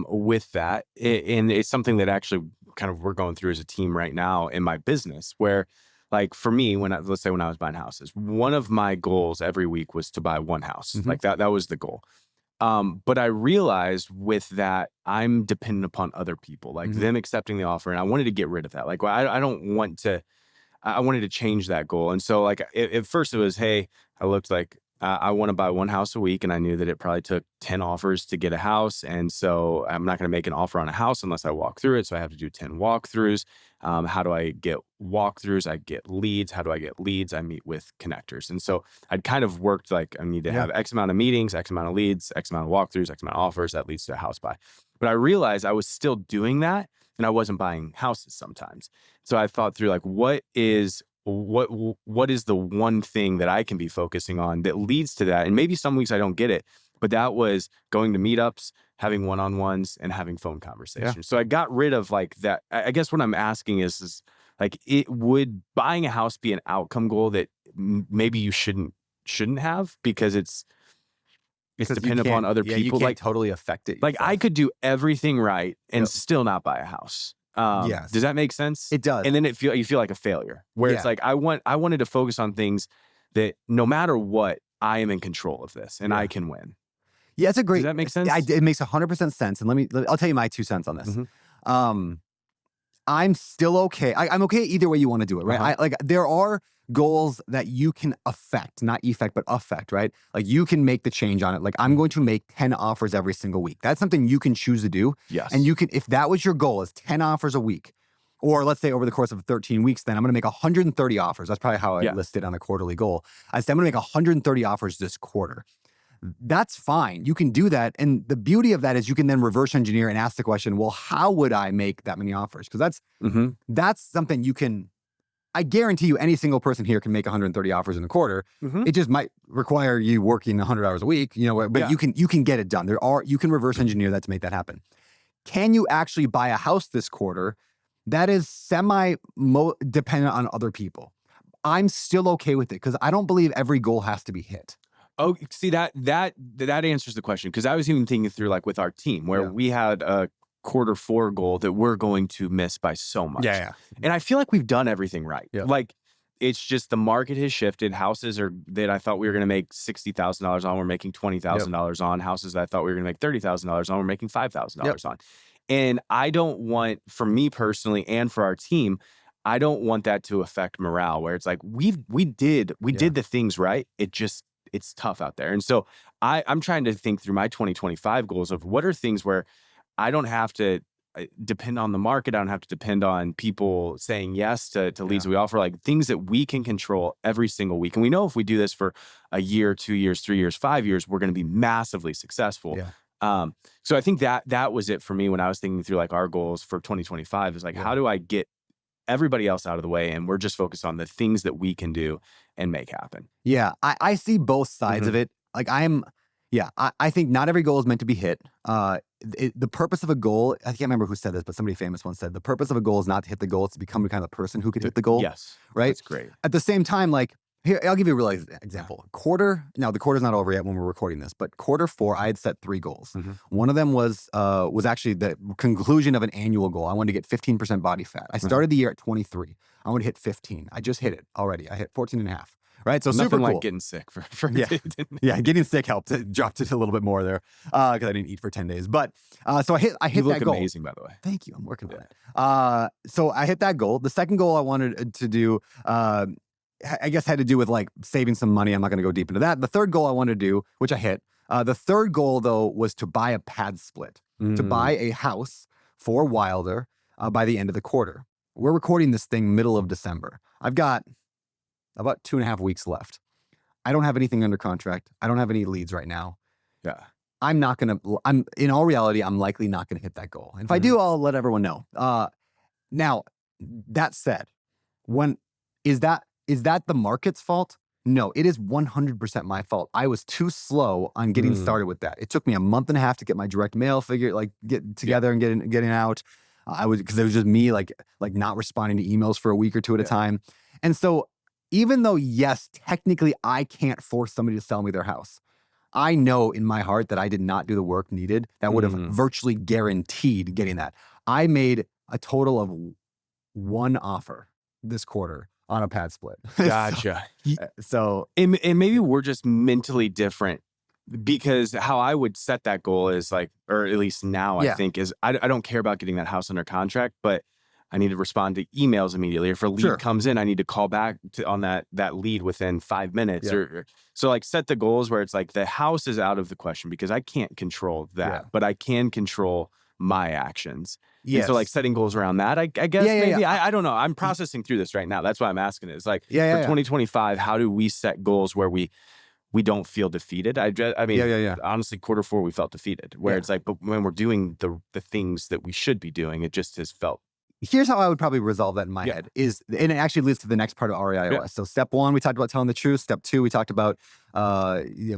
with that. And it's something that actually kind of we're going through as a team right now in my business, where, like, for me, let's say when I was buying houses, one of my goals every week was to buy one house. Like that was the goal. But I realized with that, I'm dependent upon other people, like them accepting the offer. And I wanted to get rid of that. Like, I don't want to, I wanted to change that goal. And so, like, at first it was, hey, I looked like I want to buy one house a week. And I knew that it probably took 10 offers to get a house. And so I'm not going to make an offer on a house unless I walk through it. So I have to do 10 walkthroughs. How do I get walkthroughs? I get leads. How do I get leads? I meet with connectors. And so I'd kind of worked like, I need to have X amount of meetings, X amount of leads, X amount of walkthroughs, X amount of offers that leads to a house buy. But I realized I was still doing that and I wasn't buying houses sometimes. So I thought through, like, what is the one thing that I can be focusing on that leads to that? And maybe some weeks I don't get it, but that was going to meetups, having one-on-ones, and having phone conversations. Yeah. So I got rid of, like, that. I guess what I'm asking is like, would buying a house be an outcome goal that maybe you shouldn't have, because it's dependent upon other people? You can't like, totally affect it. Like, I could do everything right and still not buy a house. Yes. Does that make sense? It does. And then you feel like a failure, where it's like, I wanted to focus on things that no matter what, I am in control of this and I can win. Yeah, it's a great. Does that make sense? It makes 100% sense. And I'll tell you my 2 cents on this. I'm still okay. I'm okay either way you want to do it, right? There are goals that you can affect, not effect, but affect, right? Like, you can make the change on it. Like, I'm going to make 10 offers every single week. That's something you can choose to do. Yes. And you can, if that was your goal, is 10 offers a week, or let's say over the course of 13 weeks, then I'm going to make 130 offers. That's probably how I listed on the quarterly goal. I said, I'm going to make 130 offers this quarter. That's fine. You can do that. And the beauty of that is you can then reverse engineer and ask the question, well, how would I make that many offers? Because that's something you can, I guarantee you any single person here can make 130 offers in a quarter. It just might require you working 100 hours a week, but you can get it done. You can reverse engineer that to make that happen. Can you actually buy a house this quarter? That is dependent on other people. I'm still okay with it because I don't believe every goal has to be hit. Oh, see, that answers the question, because I was even thinking through, like, with our team, where we had a Q4 goal that we're going to miss by so much. Yeah. And I feel like we've done everything right. Yeah. Like, it's just the market has shifted. Houses that I thought we were going to make $60,000 on, we're making $20,000 on. Houses that I thought we were going to make $30,000 on, we're making $5,000 on. And I don't want, for me personally and for our team, I don't want that to affect morale, where it's like, we did the things right. It's tough out there. And so I'm trying to think through my 2025 goals of what are things where I don't have to depend on the market. I don't have to depend on people saying yes to leads we offer, like things that we can control every single week. And we know if we do this for a year, 2 years, 3 years, 5 years, we're going to be massively successful. So I think that was it for me when I was thinking through, like, our goals for 2025 is like, how do I get everybody else out of the way, and we're just focused on the things that we can do and make happen. Yeah, I see both sides of it. Like, I think not every goal is meant to be hit. The purpose of a goal, I can't remember who said this, but somebody famous once said, the purpose of a goal is not to hit the goal, it's to become the kind of person who can hit the goal. Yes. Right? That's great. At the same time, like, here, I'll give you a real example. Now the quarter's not over yet when we're recording this, but Q4, I had set 3 goals. One of them was actually the conclusion of an annual goal. I wanted to get 15% body fat. I started the year at 23. I wanted to hit 15. I just hit it already. I hit 14 and a half. Right? So super cool. Like getting sick for getting sick helped. It dropped it a little bit more there because I didn't eat for 10 days. But so I hit you that goal. Amazing, by the way. Thank you. I'm working on it. So I hit that goal. The second goal I wanted to do, I guess, had to do with, like, saving some money. I'm not going to go deep into that. The third goal I wanted to do, which I hit. The third goal, though, was to buy a pad split, to buy a house for Wilder by the end of the quarter. We're recording this thing middle of December. I've got about 2.5 weeks left. I don't have anything under contract. I don't have any leads right now. Yeah. I'm in all reality, I'm likely not going to hit that goal. And if I do, I'll let everyone know. Now, that said, is that the market's fault? No, it is 100% my fault. I was too slow on getting started with that. It took me a month and a half to get my direct mail get together and getting out. Because it was just me like not responding to emails for a week or two at a time. And so, even though, yes, technically I can't force somebody to sell me their house, I know in my heart that I did not do the work needed that would have virtually guaranteed getting that. I made a total of 1 offer this quarter on a pad split. Gotcha. And maybe we're just mentally different, because how I would set that goal is like, or at least now I think is, I don't care about getting that house under contract, but I need to Respond to emails immediately. If a lead comes in, I need to call back on that lead within 5 minutes. So, like, set the goals where it's like the house is out of the question because I can't control that, but I can control my actions. And so, like, setting goals around that, I guess maybe. I don't know. I'm processing through this right now. That's why I'm asking it. It's like, for 2025, how do we set goals where we don't feel defeated? I mean, honestly, Q4 we felt defeated. Where it's like, but when we're doing the things that we should be doing, it just has felt. Here's how I would probably resolve that in my head and it actually leads to the next part of REIOS. So step 1, we talked about telling the truth. Step 2, we talked about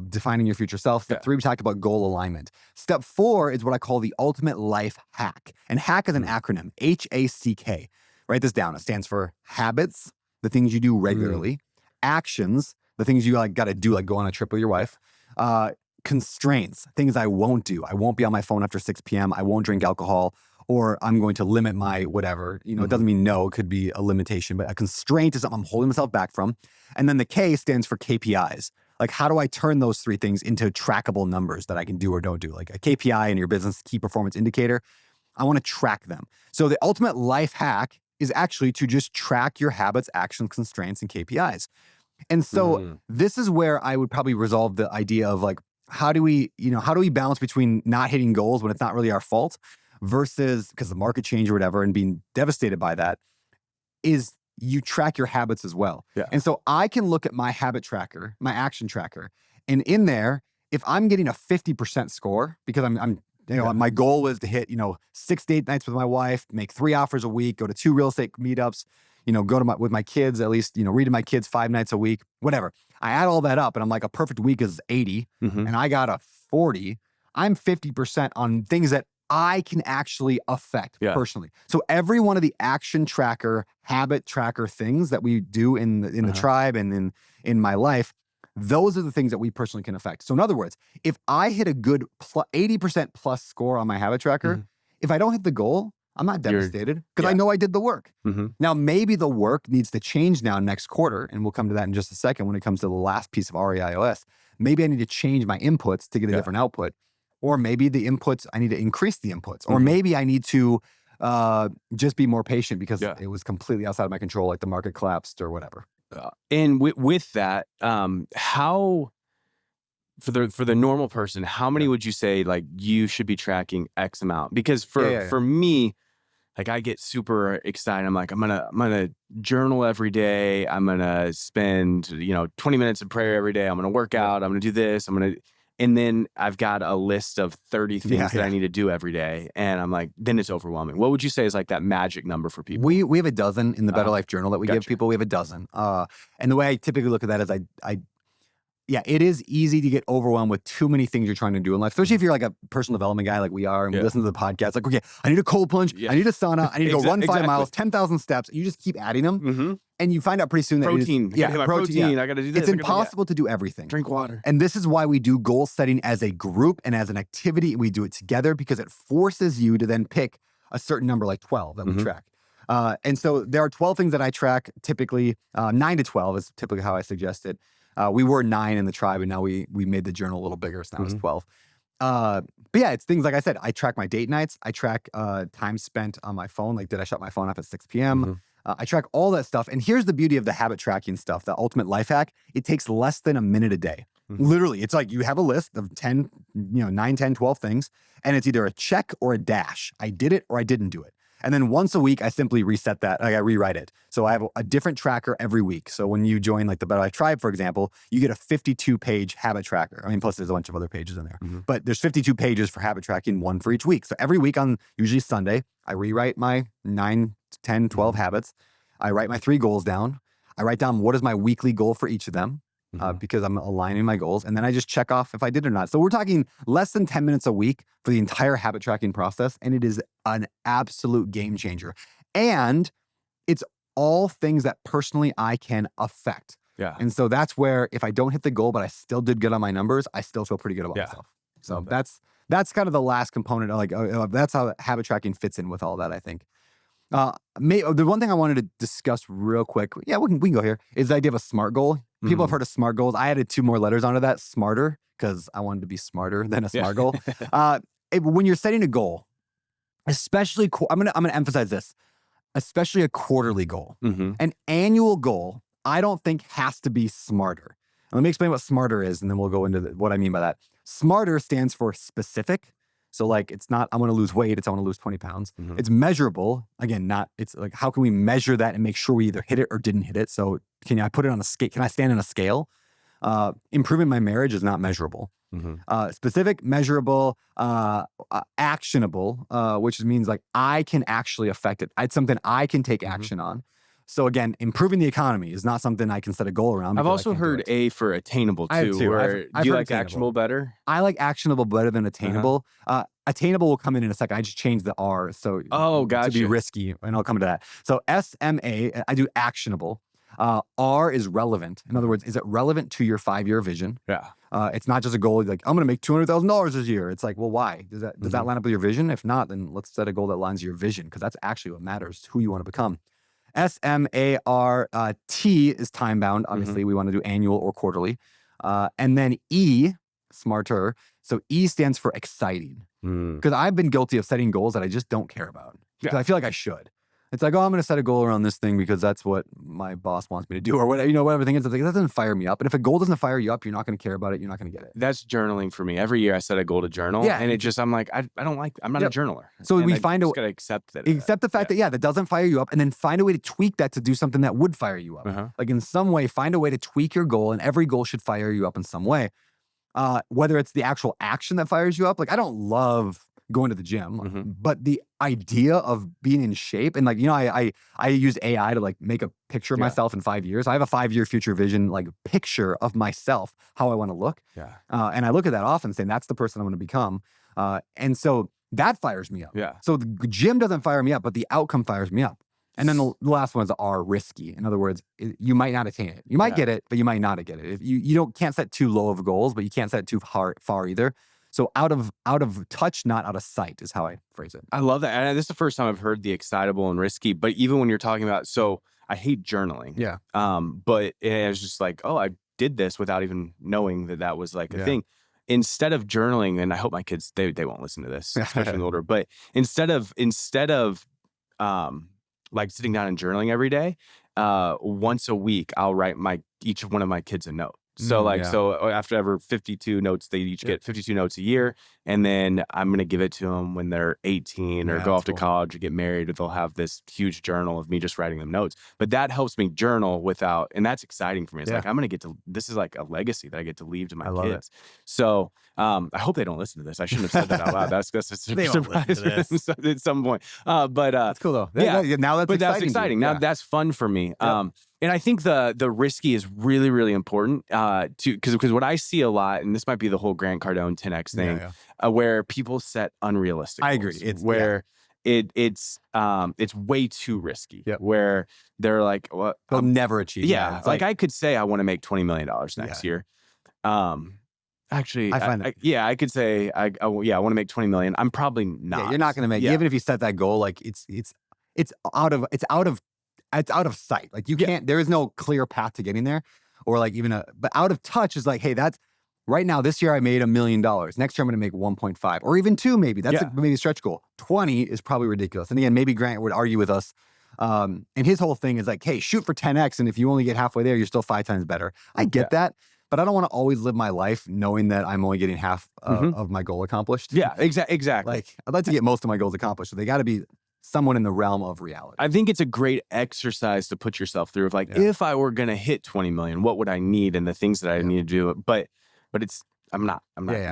defining your future self. Step 3, we talked about goal alignment. Step 4 is what I call the ultimate life hack. And hack is an acronym, HACK. Write this down. It stands for habits, the things you do regularly, actions, the things you got to do, like go on a trip with your wife, constraints, things I won't do. I won't be on my phone after 6 p.m. I won't drink alcohol. Or I'm going to limit my whatever. It doesn't mean no, it could be a limitation, but a constraint is something I'm holding myself back from. And then the K stands for KPIs. Like, how do I turn those 3 things into trackable numbers that I can do or don't do? Like a KPI in your business, key performance indicator, I want to track them. So the ultimate life hack is actually to just track your habits, actions, constraints, and KPIs. And so this is where I would probably resolve the idea of, like, how do we balance between not hitting goals when it's not really our fault versus because the market changed or whatever and being devastated by that, is you track your habits as well. And so I can look at my habit tracker, my action tracker, and in there, if I'm getting a 50% score because my goal was to hit 6 date nights with my wife, make 3 offers a week, go to 2 real estate meetups, go to with my kids at least, read to my kids 5 nights a week, whatever. I add all that up and I'm like, a perfect week is 80 and I got a 40. I'm 50% on things that I can actually affect personally. So every one of the action tracker, habit tracker things that we do in the tribe and in my life, Those are the things that we personally can affect. So in other words, if I hit a good 80% plus score on my habit tracker, if I don't hit the goal, I'm not devastated because I know I did the work. Now, maybe the work needs to change now next quarter, and we'll come to that in just a second when it comes to the last piece of REIOS. Maybe I need to change my inputs to get a different output. Or maybe the inputs, I need to increase the inputs. Or maybe I need to just be more patient because it was completely outside of my control, like the market collapsed or whatever. And with that, how, for the normal person, how many would you say like you should be tracking X amount? Because for me, like I get super excited. I'm like, I'm gonna journal every day. I'm gonna spend 20 minutes of prayer every day. I'm gonna work out. I'm gonna do this. And then I've got a list of 30 things that I need to do every day. And I'm like, then it's overwhelming. What would you say is like that magic number for people? We have a dozen in the Better Life Journal that we give people. We have a dozen. And the way I typically look at that is it is easy to get overwhelmed with too many things you're trying to do in life, especially if you're like a personal development guy like we are and we listen to the podcast. Like, okay, I need a cold plunge. I need a sauna. I need to go run 5 miles, 10,000 steps. And you just keep adding them. And you find out pretty soon that protein. I got to do this. It's impossible to do everything. Drink water. And this is why we do goal setting as a group and as an activity. We do it together because it forces you to then pick a certain number, like 12 that we track. And so there are 12 things that I track typically. 9 to 12 is typically how I suggest it. We were 9 in the tribe, and now we made the journal a little bigger, so now it's 12. But yeah, it's things like I said. I track my date nights. I track time spent on my phone. Like, did I shut my phone off at 6 p.m.? I track all that stuff. And here's the beauty of the habit tracking stuff, the ultimate life hack. It takes less than a minute a day. Literally, it's like you have a list of 10, 9, 10, 12 things, and it's either a check or a dash. I did it or I didn't do it. And then once a week, I simply reset that. I rewrite it. So I have a different tracker every week. So when you join like the Better Life Tribe, for example, you get a 52-page habit tracker. I mean, plus there's a bunch of other pages in there. But there's 52 pages for habit tracking, one for each week. So every week on usually Sunday, I rewrite my 9, 10, 12 habits. I write my 3 goals down. I write down what is my weekly goal for each of them. Because I'm aligning my goals. And then I just check off if I did or not. So we're talking less than 10 minutes a week for the entire habit tracking process. And it is an absolute game changer. And it's all things that personally I can affect. And so that's where if I don't hit the goal, but I still did good on my numbers, I still feel pretty good about myself. So that's kind of the last component. Like that's how habit tracking fits in with all that, I think. The one thing I wanted to discuss real quick, we can go here, is the idea of a SMART goal. People have heard of SMART goals. I added 2 more letters onto that, smarter, because I wanted to be smarter than a SMART goal. When you're setting a goal, especially, I'm gonna emphasize this, especially a quarterly goal. An annual goal, I don't think has to be smarter. Let me explain what smarter is, and then we'll go into what I mean by that. Smarter stands for specific. So like, it's not, I want to lose weight, it's I want to lose 20 pounds. It's measurable. Again, it's like, how can we measure that and make sure we either hit it or didn't hit it? So can I put it on a scale? Can I stand on a scale? Improving my marriage is not measurable. Specific, measurable, actionable, which means like I can actually affect it. It's something I can take action on. So again, improving the economy is not something I can set a goal around. I've also heard A for attainable too. I've do you like actionable better? I like actionable better than attainable. Attainable will come in a second. I just changed the R so to be risky, and I'll come to that. So SMA, I do actionable. R is relevant. In other words, is it relevant to your 5-year vision? It's not just a goal like, I'm going to make $200,000 this year. It's like, well, why? Does that line up with your vision? If not, then let's set a goal that aligns with your vision, because that's actually what matters, who you want to become. SMART is time bound. Obviously, we want to do annual or quarterly. And then E, smarter. So E stands for exciting. Because I've been guilty of setting goals that I just don't care about. Because I feel like I should. It's like, oh, I'm going to set a goal around this thing because that's what my boss wants me to do, or whatever, whatever thing is. It's like, that doesn't fire me up. And if a goal doesn't fire you up, you're not going to care about it. You're not going to get it. That's journaling for me. Every year I set a goal to journal, and it just, I'm like, I'm not a journaler. So and we find got to accept that. Accept the fact that doesn't fire you up, and then find a way to tweak that to do something that would fire you up. Like in some way, find a way to tweak your goal, and every goal should fire you up in some way. Whether it's the actual action that fires you up. Like, I don't love going to the gym, but the idea of being in shape, and like, I use AI to like make a picture of myself in 5 years. I have a 5-year future vision, like picture of myself, how I want to look. And I look at that often saying, that's the person I'm going to become. And so that fires me up. So the gym doesn't fire me up, but the outcome fires me up. And then the last ones are risky. In other words, you might not attain it. You might get it, but you might not get it. If you can't set too low of goals, but you can't set too far either. So out of touch, not out of sight is how I phrase it. I love that. And this is the first time I've heard the excitable and risky, but even when you're talking about, so I hate journaling. Yeah. But it was just like, oh, I did this without even knowing that was like a thing. Instead of journaling, and I hope my kids, they won't listen to this, especially the older, but instead of like sitting down and journaling every day, once a week, I'll write each one of my kids a note. So so after 52 notes, they each get 52 notes a year. And then I'm going to give it to them when they're 18 or go off to college or get married. They'll have this huge journal of me just writing them notes. But that helps me journal without, and that's exciting for me. It's like, I'm going to this is like a legacy that I get to leave to my kids. So I hope they don't listen to this. I shouldn't have said that out loud. That's a surprise for them at some point. But that's cool though. Now that's exciting. Now that's fun for me. And I think the risky is really, really important because what I see a lot, and this might be the whole Grant Cardone 10X thing, where people set unrealistic goals. I agree. It's where it's way too risky. Where they're like, well, they'll never achieve. Yeah, like I could say I want to make $20 million next year. Actually, I find that. I could say I want to make 20 million. I'm probably not. Yeah, you're not going to make even if you set that goal. Like it's out of sight. Like you can't. There is no clear path to getting there, or like but out of touch is like, hey, that's right now. This year I made $1 million. Next year I'm going to make 1.5 or even 2. Maybe that's maybe a stretch goal. 20 is probably ridiculous. And again, maybe Grant would argue with us. And his whole thing is like, hey, shoot for 10X, and if you only get halfway there, you're still 5 times better. I get that. But I don't want to always live my life knowing that I'm only getting half of my goal accomplished. Yeah, exactly. Like I'd like to get most of my goals accomplished. So they got to be someone in the realm of reality. I think it's a great exercise to put yourself through of like, if I were going to hit 20 million, what would I need and the things that I need to do? But I'm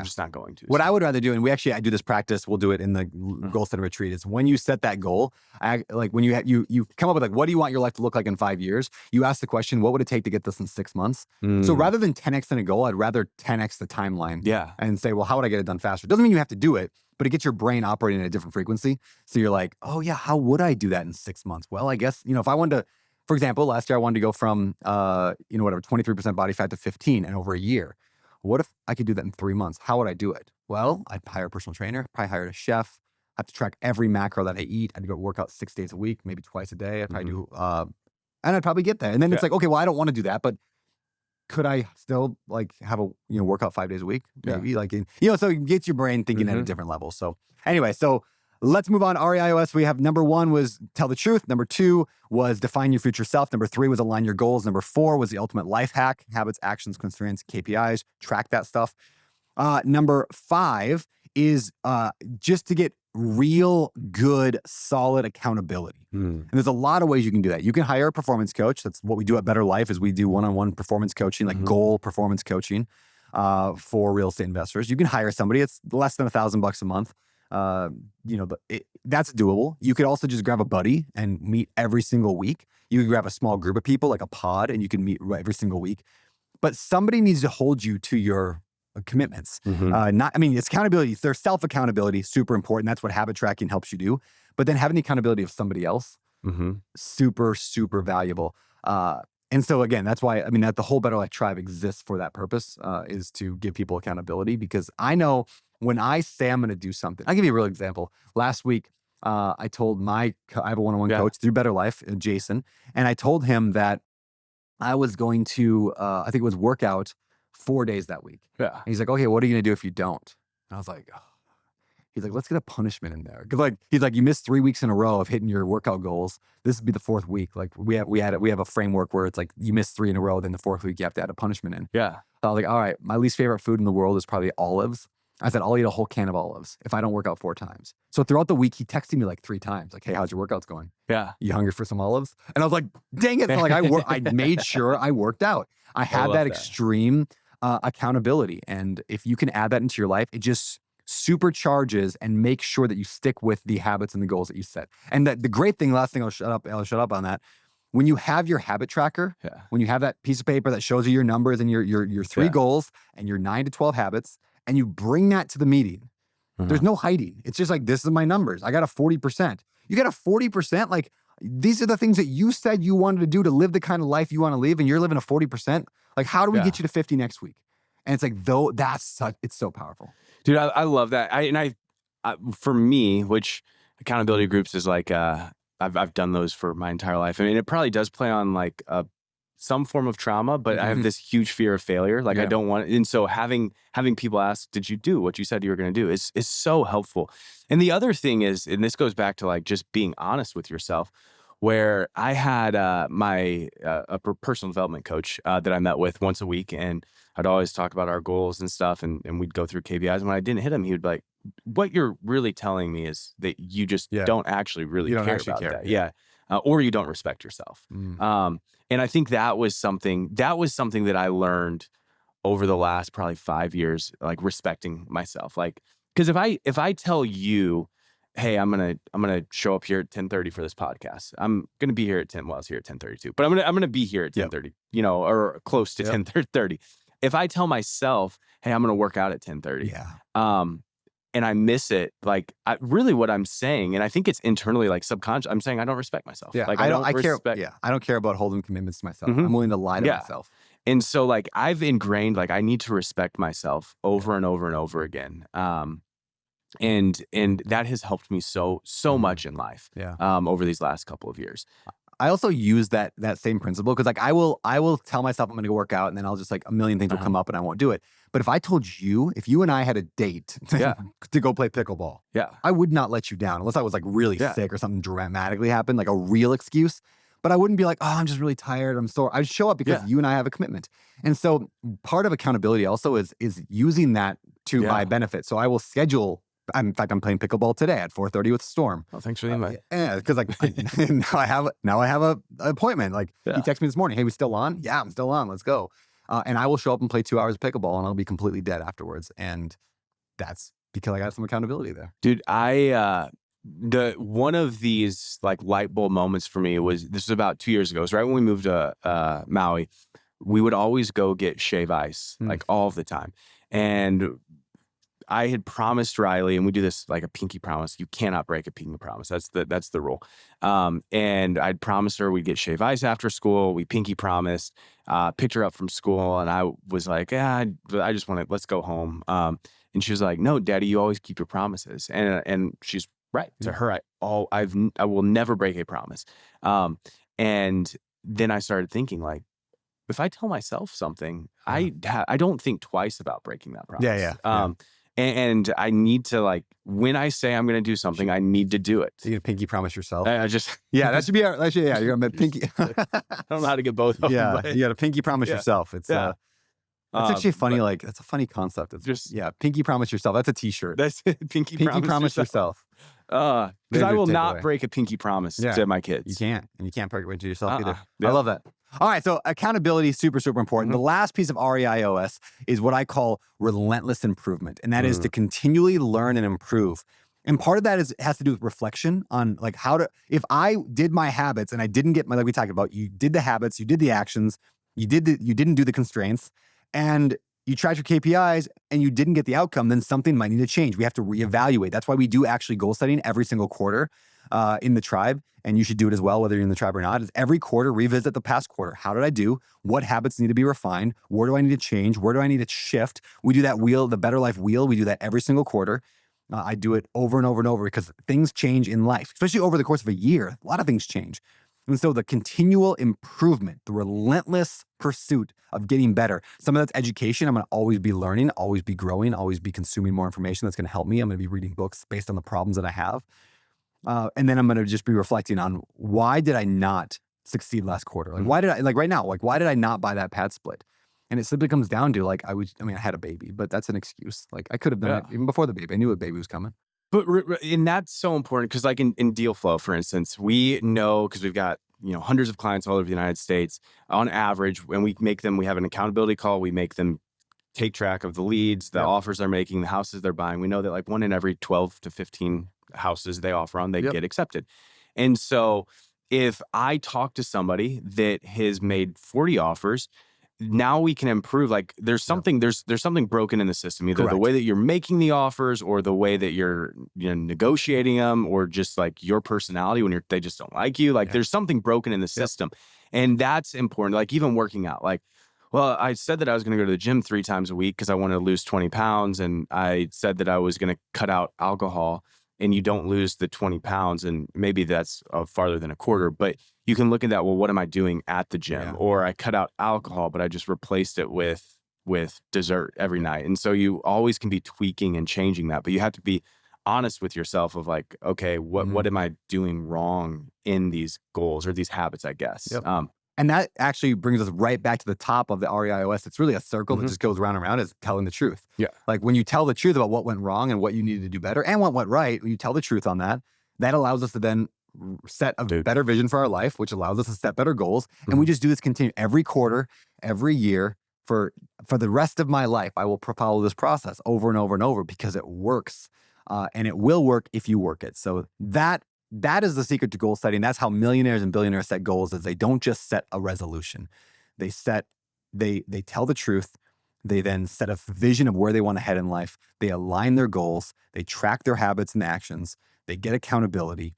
just not going to. What I would rather do, and I do this practice, we'll do it in the goal setting retreat, is when you set that goal, like when you come up with like, what do you want your life to look like in 5 years? You ask the question, what would it take to get this in 6 months? So rather than 10X in a goal, I'd rather 10X the timeline. Yeah. And say, well, how would I get it done faster? Doesn't mean you have to do it, but it gets your brain operating at a different frequency. So you're like, oh yeah, how would I do that in 6 months? Well, I guess, if I wanted to, for example, last year I wanted to go from, 23% body fat to 15 in over a year. What if I could do that in 3 months? How would I do it? Well, I'd hire a personal trainer, probably hire a chef. I have to track every macro that I eat. I'd go work out 6 days a week, maybe twice a day. I'd probably do, and I'd probably get there. And then it's like, okay, well, I don't want to do that, but could I still like have a, workout 5 days a week? Maybe so it gets your brain thinking at a different level. So anyway, let's move on. REIOS, we have number 1 was tell the truth. Number 2 was define your future self. Number 3 was align your goals. Number 4 was the ultimate life hack, habits, actions, constraints, KPIs, track that stuff. Number 5 is just to get real good, solid accountability. And there's a lot of ways you can do that. You can hire a performance coach. That's what we do at Better Life is we do one-on-one performance coaching, like goal performance coaching for real estate investors. You can hire somebody. It's less than $1,000 a month. That's doable. You could also just grab a buddy and meet every single week. You could grab a small group of people, like a pod, and you can meet every single week. But somebody needs to hold you to your commitments. It's accountability. There's self-accountability, super important. That's what habit tracking helps you do. But then having the accountability of somebody else, super, super valuable. And so again, that's why, that the whole Better Life Tribe exists for that purpose, is to give people accountability, because I know when I say I'm going to do something, I'll give you a real example. Last week, I told I have a one-on-one coach through Better Life, Jason, and I told him that I was going to, I think it was work out 4 days that week. Yeah. And he's like, okay, what are you going to do if you don't? And I was like, oh. He's like, let's get a punishment in there. Cause he's like, you missed 3 weeks in a row of hitting your workout goals. This would be the 4th week. Like we have a framework where it's like, you missed 3 in a row, then the 4th week you have to add a punishment in. Yeah. So I was like, all right, my least favorite food in the world is probably olives. I said, I'll eat a whole can of olives if I don't work out 4 times. So throughout the week, he texted me like 3 times. Like, hey, how's your workouts going? Yeah. You hungry for some olives? And I was like, dang it. So like I made sure I worked out. I had that extreme accountability. And if you can add that into your life, it just supercharges and make sure that you stick with the habits and the goals that you set. And the great thing, last thing I'll shut up on that. When you have your habit tracker, when you have that piece of paper that shows you your numbers and your 3 goals and your 9 to 12 habits, and you bring that to the meeting, there's no hiding. It's just like, this is my numbers. I got a 40%. You got a 40%? Like, these are the things that you said you wanted to do to live the kind of life you want to live, and you're living a 40%. Like, how do we get you to 50 next week? And it's like, it's so powerful. Dude, I love that. For me, which accountability groups is like, I've done those for my entire life. I mean, it probably does play on like some form of trauma, but I have this huge fear of failure. Like I don't want, and so having people ask, did you do what you said you were going to do is so helpful. And the other thing is, and this goes back to like just being honest with yourself, where I had my personal development coach that I met with once a week, and I'd always talk about our goals and stuff, and we'd go through KPIs. And when I didn't hit him, he would be like, what you're really telling me is that you just don't actually really care about that. Yeah. Or you don't respect yourself. And I think that was something that I learned over the last probably 5 years, like respecting myself. Like, because if I tell you, hey, I'm gonna show up here at 10:30 for this podcast. I'm gonna be here at 10. Well, I was here at 10:32, but I'm gonna be here at 10:30. You know, or close to 10:30. If I tell myself, hey, I'm gonna work out at 10:30. And I miss it, like really what I'm saying, and I think it's internally like subconscious, I'm saying I don't respect myself. Like I don't care about holding commitments to myself. I'm willing to lie to myself. And so like I've ingrained, like I need to respect myself over and over and over again. And that has helped me so much in life over these last couple of years. I also use that same principle because like I will tell myself I'm going to go work out, and then I'll just like a million things will come up and I won't do it. But if you and I had a date to go play pickleball, I would not let you down unless I was like really sick or something dramatically happened, like a real excuse. But I wouldn't be like, oh, I'm just really tired, I'm sore. I'd show up because you and I have a commitment. And so part of accountability also is using that to my benefit. So I will schedule. In fact, I'm playing pickleball today at 4:30 with Storm. Oh, thanks for the invite. Yeah, because like now I have an appointment. Like he texted me this morning, hey, we still on? Yeah, I'm still on. Let's go. And I will show up and play 2 hours of pickleball, and I'll be completely dead afterwards. And that's because I got some accountability there. Dude, one of these like light bulb moments for me this was about 2 years ago. It was right when we moved to Maui. We would always go get shave ice like all the time, and I had promised Riley, and we do this like a pinky promise. You cannot break a pinky promise. That's the rule. And I'd promised her we'd get shave ice after school. We pinky promised, picked her up from school, and I was like, I just want to, let's go home. And she was like, no, Daddy, you always keep your promises. And she's right. To her, I will never break a promise. And then I started thinking like, if I tell myself something, I don't think twice about breaking that promise. And I need to like, when I say I'm going to do something, I need to do it. So you pinky promise yourself? I just... that should be you're going to pinky... I don't know how to get both of them. But... you got to pinky promise yourself. It's that's actually funny, like, that's a funny concept. It's just... pinky promise yourself. That's a t-shirt. That's it. Pinky promise yourself. Because I will not break a pinky promise to my kids. You can't. And you can't break it to yourself either. I love that. All right, so accountability is super, super important. The last piece of REIOS is what I call relentless improvement, and that is to continually learn and improve. And part of that has to do with reflection on like if I did my habits and I didn't get like we talked about, you did the habits, you did the actions, you didn't do the constraints, and you tracked your KPIs and you didn't get the outcome, then something might need to change. We have to reevaluate. That's why we do actually goal setting every single quarter in the tribe. And you should do it as well, whether you're in the tribe or not, is every quarter revisit the past quarter. How did I do? What habits need to be refined? Where do I need to change? Where do I need to shift? We do that wheel, the Better Life wheel. We do that every single quarter. I do it over and over and over because things change in life, especially over the course of a year. A lot of things change. And so the continual improvement, the relentless pursuit of getting better. Some of that's education. I'm going to always be learning, always be growing, always be consuming more information that's going to help me. I'm going to be reading books based on the problems that I have. And then I'm going to just be reflecting on why did I not succeed last quarter? Like, why did I, like right now, like, why did I not buy that pad split? And it simply comes down to like, I had a baby, but that's an excuse. Like I could have done it even before the baby. I knew a baby was coming. But and that's so important because like in deal flow, for instance, we know because we've got, hundreds of clients all over the United States on average, when we have an accountability call, we make them take track of the leads, the offers they're making, the houses they're buying. We know that like 1 in every 12 to 15 houses they offer on, they get accepted. And so if I talk to somebody that has made 40 offers now we can improve. Like there's something broken in the system, either the way that you're making the offers or the way that you're negotiating them, or just like your personality when they just don't like you. Like there's something broken in the system, and that's important. Like even working out, like, well, I said that I was going to go to the gym 3 times a week because I wanted to lose 20 pounds. And I said that I was going to cut out alcohol, and you don't lose the 20 pounds. And maybe that's farther than a quarter, but you can look at that. Well, what am I doing at the gym? Or I cut out alcohol, but I just replaced it with dessert every night. And so you always can be tweaking and changing that, but you have to be honest with yourself of like, okay, what am I doing wrong in these goals or these habits, I guess. And that actually brings us right back to the top of the REIOS. It's really a circle that just goes round and round, is telling the truth. Like when you tell the truth about what went wrong and what you needed to do better and what went right, when you tell the truth on that, that allows us to then set a better vision for our life, which allows us to set better goals. And we just do this continue every quarter, every year. For the rest of my life, I will follow this process over and over and over because it works. And it will work if you work it. So that is the secret to goal setting. That's how millionaires and billionaires set goals, is they don't just set a resolution. They tell the truth. They then set a vision of where they want to head in life. They align their goals. They track their habits and actions. They get accountability,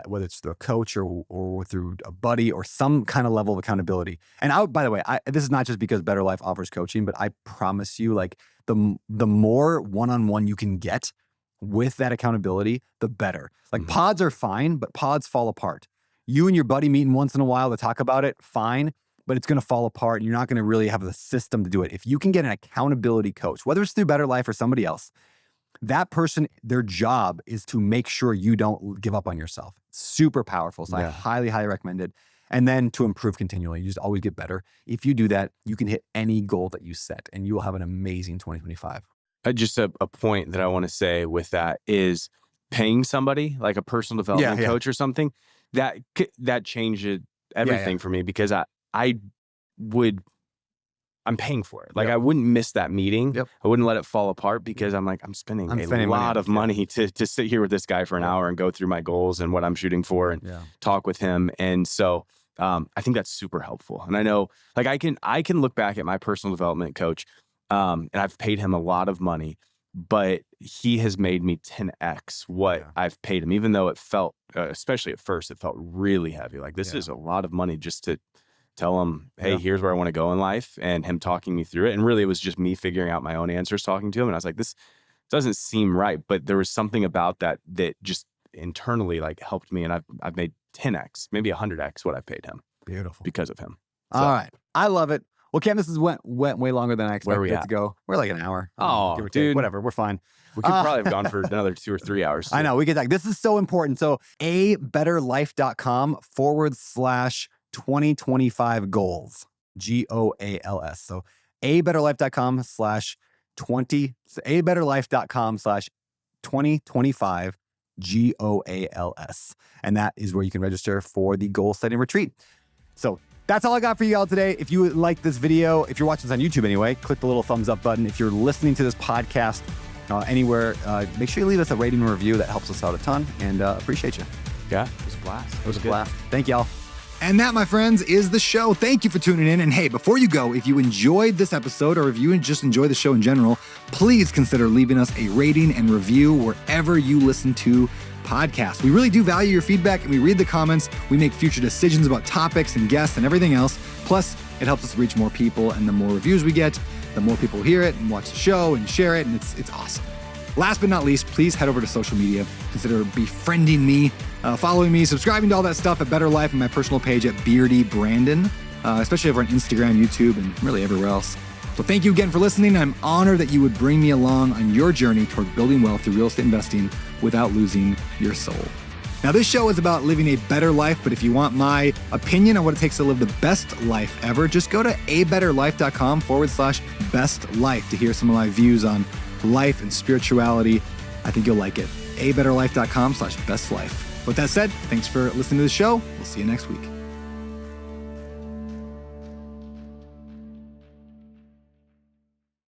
whether it's through a coach or through a buddy or some kind of level of accountability. And by the way, this is not just because Better Life offers coaching, but I promise you, like the more one-on-one you can get with that accountability, the better. Like pods are fine, but pods fall apart. You and your buddy meeting once in a while to talk about it, fine, but it's going to fall apart. And you're not going to really have the system to do it. If you can get an accountability coach, whether it's through Better Life or somebody else, that person, their job is to make sure you don't give up on yourself. It's super powerful. So I highly, highly recommend it. And then to improve continually, you just always get better. If you do that, you can hit any goal that you set, and you will have an amazing 2025. Just a point that I want to say with that is paying somebody like a personal development coach or something, that changed everything for me, because I'm paying for it. Like I wouldn't miss that meeting. I wouldn't let it fall apart, because I'm like, I'm spending a lot of money to sit here with this guy for an hour and go through my goals and what I'm shooting for and talk with him. And so I think that's super helpful. And I know, like, I can look back at my personal development coach, and I've paid him a lot of money, but he has made me 10x what I've paid him, even though it felt, especially at first, it felt really heavy. Like this is a lot of money just to tell him, hey, here's where I want to go in life, and him talking me through it. And really, it was just me figuring out my own answers, talking to him. And I was like, this doesn't seem right. But there was something about that just internally like helped me. And I've made 10x, maybe 100x what I paid him. Beautiful. Because of him. So. All right. I love it. Well, Cam, this went way longer than I expected it to go. We're like an hour. Oh, give or dude. Take. Whatever. We're fine. We could probably have gone for another 2 or 3 hours. I know. We could. This is so important. So abetterlife.com/2025 goals. GOALS. So abetterlife.com/2025 GOALS. And that is where you can register for the goal setting retreat. So that's all I got for you all today. If you like this video, if you're watching this on YouTube anyway, click the little thumbs up button. If you're listening to this podcast anywhere, make sure you leave us a rating and review. That helps us out a ton, and appreciate you. Yeah, it was a blast. It was a blast. Thank y'all. And that, my friends, is the show. Thank you for tuning in. And hey, before you go, if you enjoyed this episode, or if you just enjoy the show in general, please consider leaving us a rating and review wherever you listen to podcasts. We really do value your feedback, and we read the comments. We make future decisions about topics and guests and everything else. Plus, it helps us reach more people, and the more reviews we get, the more people hear it and watch the show and share it, and it's awesome. Last but not least, please head over to social media. Consider befriending me, following me, subscribing to all that stuff at Better Life and my personal page at Beardy Brandon, especially over on Instagram, YouTube, and really everywhere else. So thank you again for listening. I'm honored that you would bring me along on your journey toward building wealth through real estate investing without losing your soul. Now, this show is about living a better life, but if you want my opinion on what it takes to live the best life ever, just go to abetterlife.com/best life to hear some of my views on life and spirituality. I think you'll like it. abetterlife.com/best life. With that said, thanks for listening to the show. We'll see you next week.